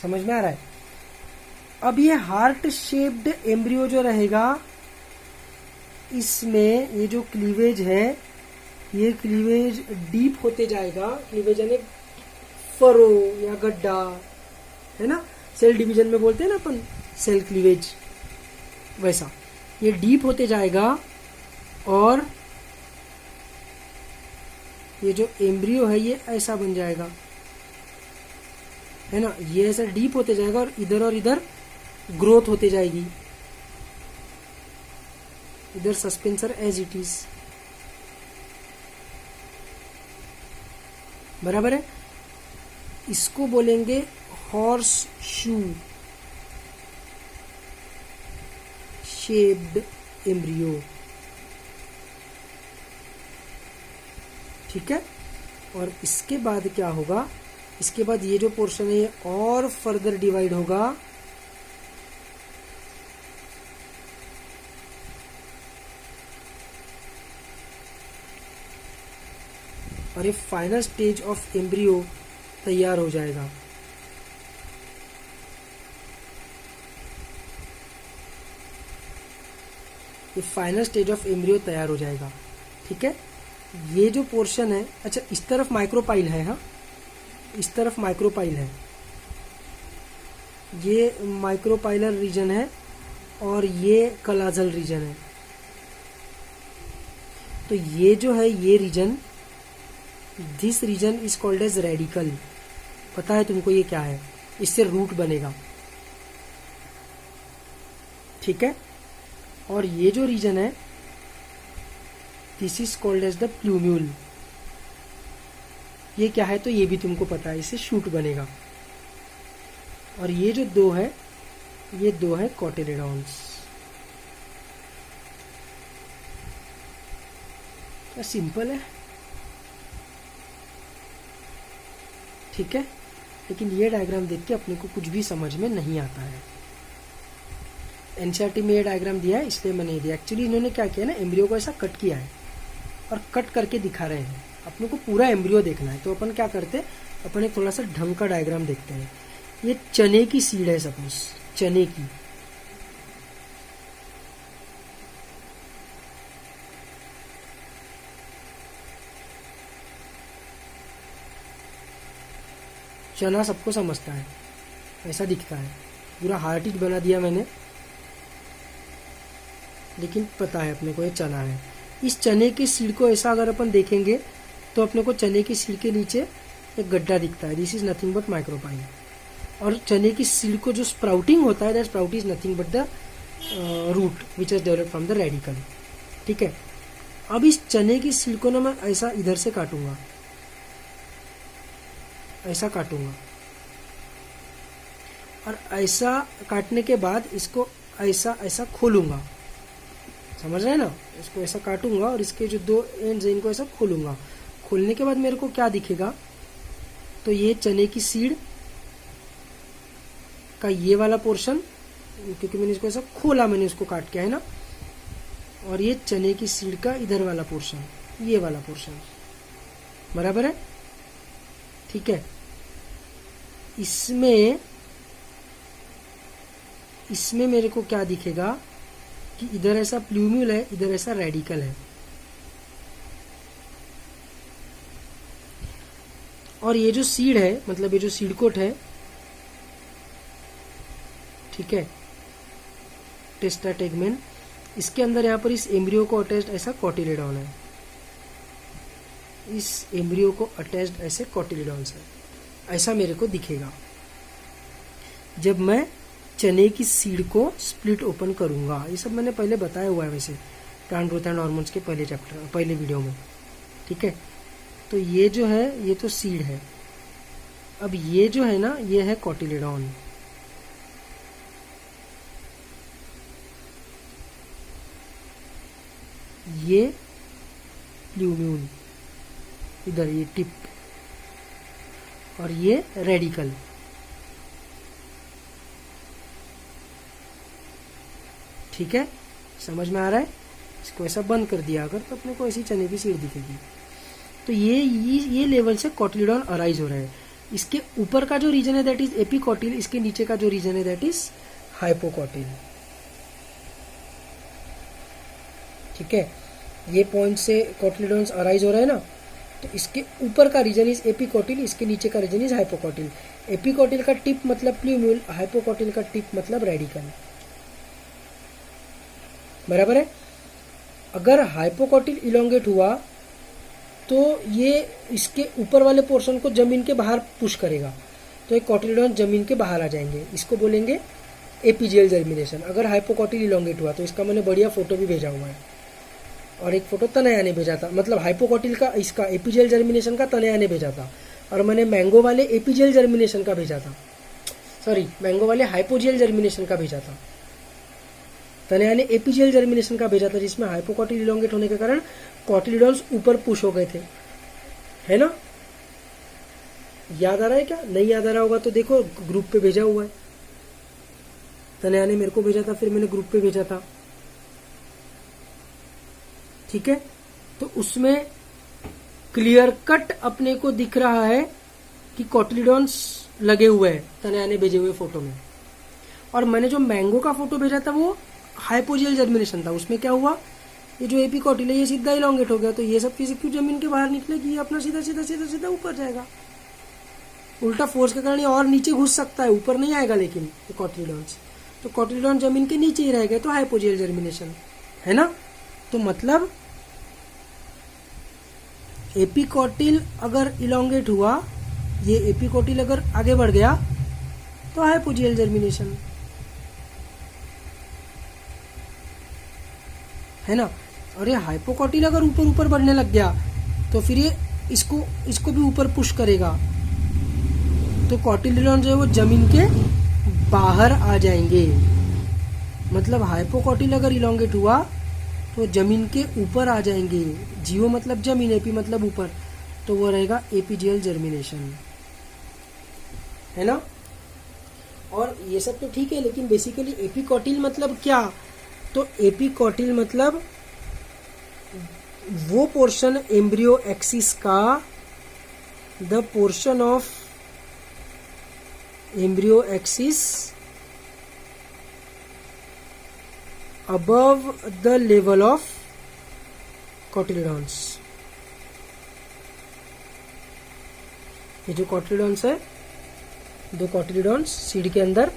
समझ में आ रहा है। अब ये हार्ट शेप्ड एम्ब्रियो जो रहेगा, इसमें ये जो क्लीवेज है ये क्लीवेज डीप होते जाएगा, क्लीवेज यानी फरो या गड्ढा, है ना, सेल डिवीजन में बोलते हैं ना अपन सेल क्लीवेज, वैसा ये डीप होते जाएगा। और ये जो एम्ब्रियो है ये ऐसा बन जाएगा, है ना, ये ऐसा डीप होते जाएगा और इधर ग्रोथ होते जाएगी, इधर सस्पेंसर एज इट इज, बराबर है। इसको बोलेंगे हॉर्स शू शेप्ड एम्ब्रियो, ठीक है। और इसके बाद क्या होगा, इसके बाद ये जो पोर्शन है ये और फर्दर डिवाइड होगा, और ये फाइनल स्टेज ऑफ एम्ब्रियो तैयार हो जाएगा। ये फाइनल स्टेज ऑफ एम्ब्रियो तैयार हो जाएगा, ठीक है। ये जो पोर्शन है, अच्छा इस तरफ माइक्रोपाइल है, हाँ इस तरफ माइक्रोपाइल है, ये माइक्रोपाइलर रीजन है और ये कलाजल रीजन है। तो ये जो है ये region, this region is called as radicle, पता है तुमको ये क्या है, इससे रूट बनेगा, ठीक है। और ये जो रीजन है this is called as the plumule, ये क्या है तो ये भी तुमको पता है, इससे शूट बनेगा। और ये जो दो है ये दो है कॉटिलिडॉन्स। क्या सिंपल है, ठीक है। लेकिन ये डायग्राम देख के अपने को कुछ भी समझ में नहीं आता है। एनसीईआरटी में ये डायग्राम दिया है इसलिए मैंने दिया। एक्चुअली इन्होंने क्या किया ना, एम्ब्रियो को ऐसा कट किया है और कट करके दिखा रहे हैं। अपने को पूरा एम्ब्रियो देखना है तो अपन क्या करते हैं, अपन एक थोड़ा सा ढंग का डायग्राम देखते हैं। ये चने की सीड है, सपोज चने की, चना सबको समझता है, ऐसा दिखता है, पूरा हार्टिट बना दिया मैंने, लेकिन पता है अपने को ये चना है। इस चने की सीड को ऐसा अगर अपन देखेंगे तो अपने को चने की सीड के नीचे एक गड्ढा दिखता है, this is nothing but micropyle. और चने की सीड को जो स्प्राउटिंग होता है, that sprout is nothing but the root which is developed from the radical, ठीक है। अब इस चने की सीड को ना मैं ऐसा इधर से काटूंगा, ऐसा काटूंगा, और ऐसा काटने के बाद इसको ऐसा ऐसा खोलूंगा, समझ रहे हैं ना। इसको ऐसा काटूंगा और इसके जो दो एंड्स हैं इनको ऐसा खोलूंगा। खोलने के बाद मेरे को क्या दिखेगा, तो ये चने की सीड का ये वाला पोर्शन, क्योंकि मैंने इसको ऐसा खोला, मैंने इसको काट के, है ना। और ये चने की सीड का इधर वाला पोर्शन, ये वाला पोर्शन, बराबर है, ठीक है। इसमें मेरे को क्या दिखेगा कि इधर ऐसा प्लूम्यूल है, इधर ऐसा रेडिकल है। और ये जो सीड है, मतलब ये जो सीड कोट है, ठीक है, टेस्टा टेगमेन, इसके अंदर यहाँ पर इस एम्ब्रियो को अटैच्ड ऐसा कॉटिलिडॉन है, इस एम्ब्रियो को अटैच्ड ऐसे कॉटिलिडॉन्स है, ऐसा मेरे को दिखेगा जब मैं चने की सीड को स्प्लिट ओपन करूंगा। ये सब मैंने पहले बताया हुआ है वैसे प्लांट ग्रोथ एंड हार्मोन्स के पहले चैप्टर, पहले वीडियो में, ठीक है। तो ये जो है ये तो सीड है। अब ये जो है ना, ये है कॉटिलिडॉन, ये प्लूम्यूल, इधर ये टिप, और ये रेडिकल, ठीक है। समझ में आ रहा है। इसको ऐसा बंद कर दिया अगर तो अपने को ऐसी चने की सीड दिखेगी। तो ये लेवल से कॉटिलिडॉन अराइज हो रहा है। इसके ऊपर का जो रीजन है दैट इज एपिकॉटिल, इसके नीचे का जो रीजन है दैट इज हाइपोकॉटिल, ठीक है। ये पॉइंट से कॉटिलिडॉन्स अराइज हो रहा है ना, तो इसके ऊपर का रीजन इज एपिकॉटिल, इसके नीचे का रीजन इज हाइपोकॉटिल। एपिकॉटिल का टिप मतलब प्लूम्यूल, हाइपोकॉटिल का टिप मतलब रेडिकल, बराबर है। अगर हाइपोकॉटिल इलोंगेट हुआ तो ये इसके ऊपर वाले पोर्शन को जमीन के बाहर पुश करेगा, तो एक कॉटिलिडॉन जमीन के बाहर आ जाएंगे, इसको बोलेंगे एपीजियल जर्मिनेशन। अगर हाइपोकॉटिल इलोंगेट हुआ तो इसका मैंने बढ़िया फोटो भी भेजा हुआ है, और एक फोटो तनया ने भेजा था, मतलब हाइपोकॉटिल का, इसका एपीजियल जर्मिनेशन का तनया ने भेजा था, और मैंने मैंगो वाले एपीजियल जर्मिनेशन का भेजा था, सॉरी मैंगो वाले हाइपोजियल जर्मिनेशन का भेजा था। तनया ने एपीजियल जर्मिनेशन का भेजा था जिसमें हाइपोकॉटिल इलोंगेट होने के कारण कॉटिलिडॉन्स ऊपर पुश हो गए थे, है ना। याद आ रहा है क्या? नहीं याद आ रहा होगा तो देखो, ग्रुप पे भेजा हुआ है, तनया ने मेरे को भेजा था, फिर मैंने ग्रुप पे भेजा था, ठीक है। तो उसमें क्लियर कट अपने को दिख रहा है कि कॉटिलिडॉन्स लगे हुए हैं तनया ने भेजे हुए फोटो में। और मैंने जो मैंगो का फोटो भेजा था वो हाइपोजियल जर्मिनेशन था, उसमें क्या हुआ, ये जो एपिकॉटिल है ये सीधा इलोंगेट हो गया, तो ये सब चीजें क्यों जमीन के बाहर निकलेगी, ये अपना सीधा सीधा सीधा सीधा ऊपर जाएगा। उल्टा फोर्स के कारण ये और नीचे घुस सकता है, ऊपर नहीं आएगा। लेकिन ये कॉटिलिडॉन्स, तो कॉटिलिडॉन जमीन के नीचे ही रह गए, तो हाइपोजियल जर्मिनेशन है ना। तो मतलब एपिकॉटिल अगर इलोंगेट हुआ ये एपिकोटिल अगर आगे बढ़ गया तो हाइपोजियल जर्मिनेशन, है ना। और ये हाइपोकोटिल अगर ऊपर ऊपर बढ़ने लग गया तो फिर ये इसको भी ऊपर पुश करेगा, तो कोटिलिडॉन जो है वो जमीन के बाहर आ जाएंगे। मतलब हाइपोकोटिल अगर इलोंगेट हुआ तो जमीन के ऊपर आ जाएंगे। जियो मतलब जमीन, एपी मतलब ऊपर, तो वो रहेगा एपीजियल जर्मिनेशन, है ना। और ये सब तो ठीक है, लेकिन बेसिकली एपिकोटिल मतलब क्या? तो एपिकोटिल मतलब वो पोर्शन एम्ब्रियो एक्सिस का, the portion of embryo axis above the level of cotyledons। ये जो cotyledons है, दो cotyledons सीड के अंदर,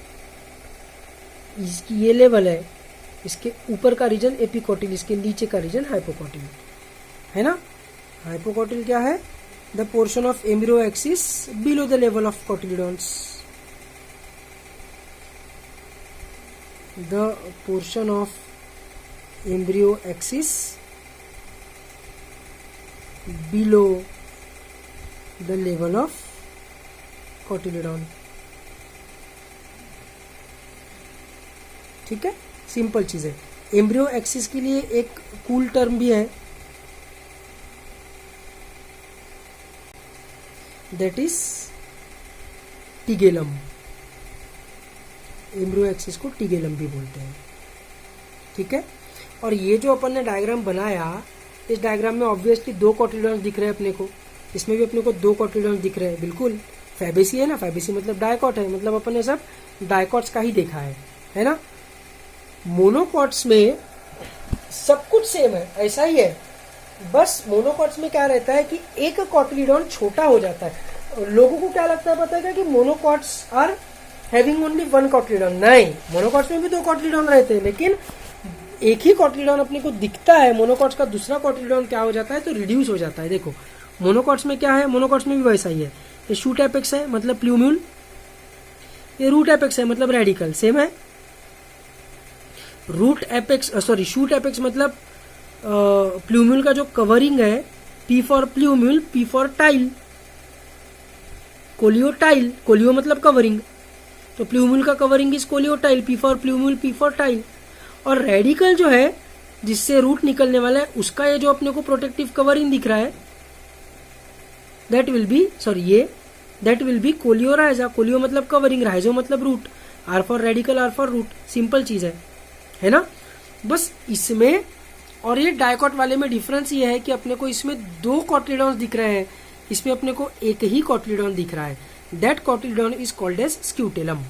इसकी ये लेवल है, इसके ऊपर का रीजन एपिकोटिल, इसके नीचे का रीजन हाइपोकोटिल, है ना। हाइपोकोटिल क्या है? The portion of embryo axis below the level of cotyledons। The portion of embryo axis below the level of cotyledon। ठीक है, सिंपल चीज है। एम्ब्रियो एक्सिस के लिए एक कूल टर्म भी है, दैट इज टिगेलम। एम्ब्रियो एक्सिस को टिगेलम भी बोलते हैं, ठीक है। और ये जो अपन ने डायग्राम बनाया, इस डायग्राम में ऑब्वियसली दो कोटिलिडॉन्स दिख रहे हैं अपने को, इसमें भी अपने को दो कोटिलिडॉन्स दिख रहे हैं, बिल्कुल। फैबेसी है ना, फैबेसी मतलब डायकॉट है, मतलब अपन ने सब डायकॉट्स का ही देखा है ना। मोनोकॉट्स में सब कुछ सेम है, ऐसा ही है, बस मोनोकॉट्स में क्या रहता है कि एक कोटिलिडॉन छोटा हो जाता है। लोगों को क्या लगता है पता है कि monocots are having only one cotyledon. नहीं, मोनोकॉट्स में भी दो कोटिलिडॉन रहते हैं, लेकिन एक ही कोटिलिडॉन अपने को दिखता है। मोनोकॉट्स का दूसरा कोटिलिडॉन क्या हो जाता है? तो रिड्यूस हो जाता है। देखो मोनोकॉट्स में क्या है, मोनोकॉट्स में भी वैसा ही है। ये शूट एपेक्स है मतलब प्लूम्यूल, ये रूट एपेक्स है मतलब रेडिकल, सेम है। Root apex sorry shoot apex मतलब प्लूम्यूल का जो कवरिंग है, P for plumule, P for tile, coleoptile, coleo मतलब कवरिंग, तो प्लूम्यूल का covering is coleoptile, P for plumule, P for tile. और रेडिकल जो है जिससे रूट निकलने वाला है, उसका ये जो अपने को प्रोटेक्टिव कवरिंग दिख रहा है, that will be that will be coleorhiza. Coleo मतलब कवरिंग, राइजो मतलब root, R for radicle, R for root, simple चीज है ना। बस इसमें और ये डायकॉट वाले में डिफरेंस ये है कि अपने को इसमें दो कोटिलिडॉन्स दिख रहे हैं, इसमें अपने को एक ही कोटिलिडॉन दिख रहा है। That cotyledon is called as scutellum.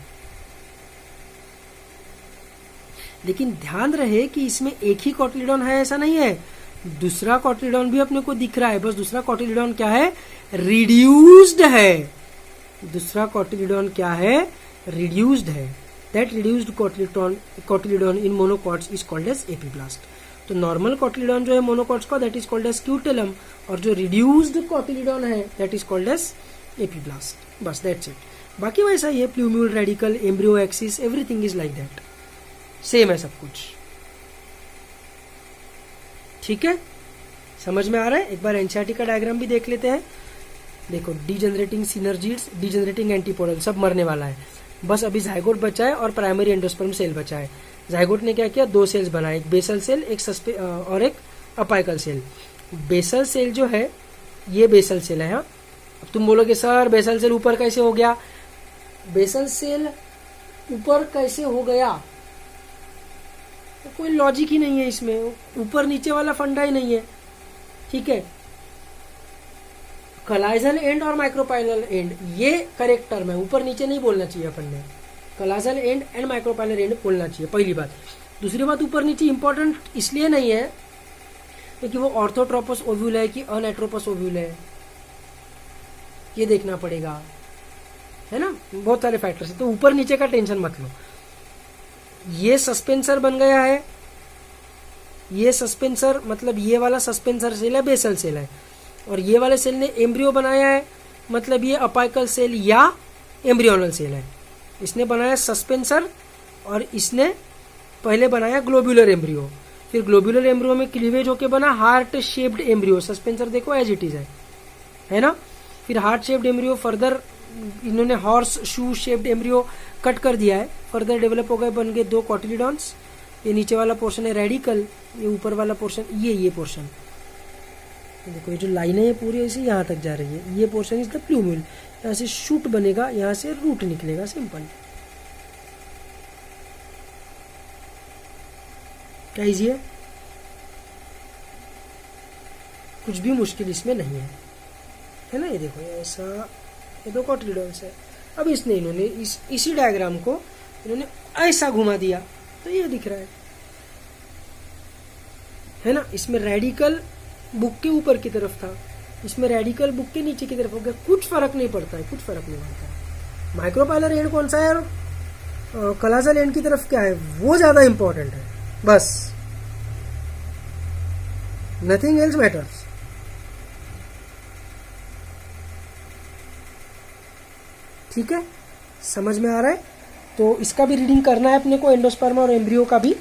लेकिन ध्यान रहे कि इसमें एक ही कोटिलिडॉन है ऐसा नहीं है, दूसरा कोटिलिडॉन भी अपने को दिख रहा है, बस दूसरा कोटिलिडॉन क्या है? रिड्यूस्ड है। दूसरा कोटिलिडॉन क्या है? रिड्यूस्ड है। That reduced cotyledon in monocots is called as epiblast. तो नॉर्मल कोटिलिडॉन जो है मोनोकॉट्स का, that is called as scutellum, और जो रिड्यूस्ड कोटिलिडॉन है that is called as epiblast. बस दैट्स इट। बाकी वैसा ही है, plumule, radicle, embryo axis, everything is like that, same है सब कुछ, ठीक है। समझ में आ रहा है? एक बार एनसीईआरटी का डायग्राम भी देख लेते हैं। देखो डीजेनरेटिंग सिनर्जीड्स, डीजेनरेटिंग एंटीपोडल, सब मरने वाला है, बस अभी जाइगोट बचा है और प्राइमरी एंडोस्पर्म सेल बचा है। जाइगोट ने क्या किया? दो सेल्स बनाए, एक बेसल सेल, एक और एक अपाइकल सेल। बेसल सेल जो है ये बेसल सेल है। हाँ, अब तुम बोलोगे सर बेसल सेल ऊपर कैसे हो गया? बेसल सेल ऊपर कैसे हो गया? तो कोई लॉजिक ही नहीं है इसमें, ऊपर नीचे वाला फंडा ही नहीं है, ठीक है। कलाइजल एंड और माइक्रोपाइलर एंड, ये करेक्ट टर्म है, ऊपर नीचे नहीं बोलना चाहिए अपन ने। कलाइजल एंड एंड माइक्रोपाइलर एंड बोलना चाहिए, पहली बात। दूसरी बात, ऊपर नीचे इंपॉर्टेंट इसलिए नहीं है क्योंकि वो ऑर्थोट्रोपस ओव्यूल है कि अनएट्रोपस ओव्यूल है, ये देखना पड़ेगा, है ना। बहुत सारे फैक्टर्स है, तो ऊपर नीचे का टेंशन मत लो। ये सस्पेंसर बन गया है, ये सस्पेंसर मतलब ये वाला सस्पेंसर सेल है, बेसल सेल है, और ये वाले सेल ने एम्ब्रियो बनाया है, मतलब ये अपाइकल सेल या एम्ब्रियोनल सेल है। इसने बनाया सस्पेंसर और इसने पहले बनाया ग्लोब्यूलर एम्ब्रियो, फिर ग्लोब्यूलर एम्ब्रियो में क्लीवेज होके बना हार्ट शेप्ड एम्ब्रियो। सस्पेंसर देखो एज इट इज है ना। फिर हार्ट शेप्ड एम्ब्रियो, फर्दर इन्होंने horse shoe shaped embryo cut कर दिया है, फर्दर डेवलप हो गए, बन गए 2 कॉटिलिडॉन्स। ये नीचे वाला पोर्शन है रेडिकल, ये ऊपर वाला पोर्शन ये पोर्शन देखो, ये जो लाइन है ये पूरी ऐसे यहाँ तक जा रही है, ये पोर्शन इज द प्लूम्यूल। यहाँ से शूट बनेगा, यहाँ से रूट निकलेगा, सिंपल। क्या इजी है, कुछ भी मुश्किल इसमें नहीं है ना। ये देखो ऐसा, ये 2 कॉटिलिडॉन्स है। अब इसने इन्होंने इसी डायग्राम को इन्होंने ऐसा घुमा दिया तो ये दिख रहा है ना। इसमें रेडिकल बुक के ऊपर की तरफ था, इसमें रेडिकल बुक के नीचे की तरफ हो गया। कुछ फर्क नहीं पड़ता है, माइक्रोपाइलर एंड कौन सा है और कलाजल एंड की तरफ क्या है वो ज्यादा इंपॉर्टेंट है, बस। Nothing else matters. ठीक है, समझ में आ रहा है। तो इसका भी रीडिंग करना है अपने को, एंडोस्पर्मा और एम्ब्रियो का भी,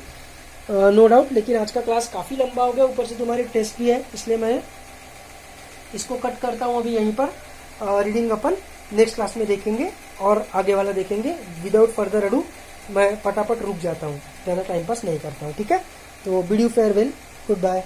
नो डाउट। लेकिन आज का क्लास काफी लंबा हो गया, ऊपर से तुम्हारी टेस्ट भी है, इसलिए मैं इसको कट करता हूँ अभी यहीं पर। रीडिंग अपन नेक्स्ट क्लास में देखेंगे और आगे वाला देखेंगे। विदाउट फर्दर अडू मैं फटाफट रुक जाता हूँ, ज़्यादा टाइम पास नहीं करता हूँ। ठीक है, तो bid you farewell, good bye.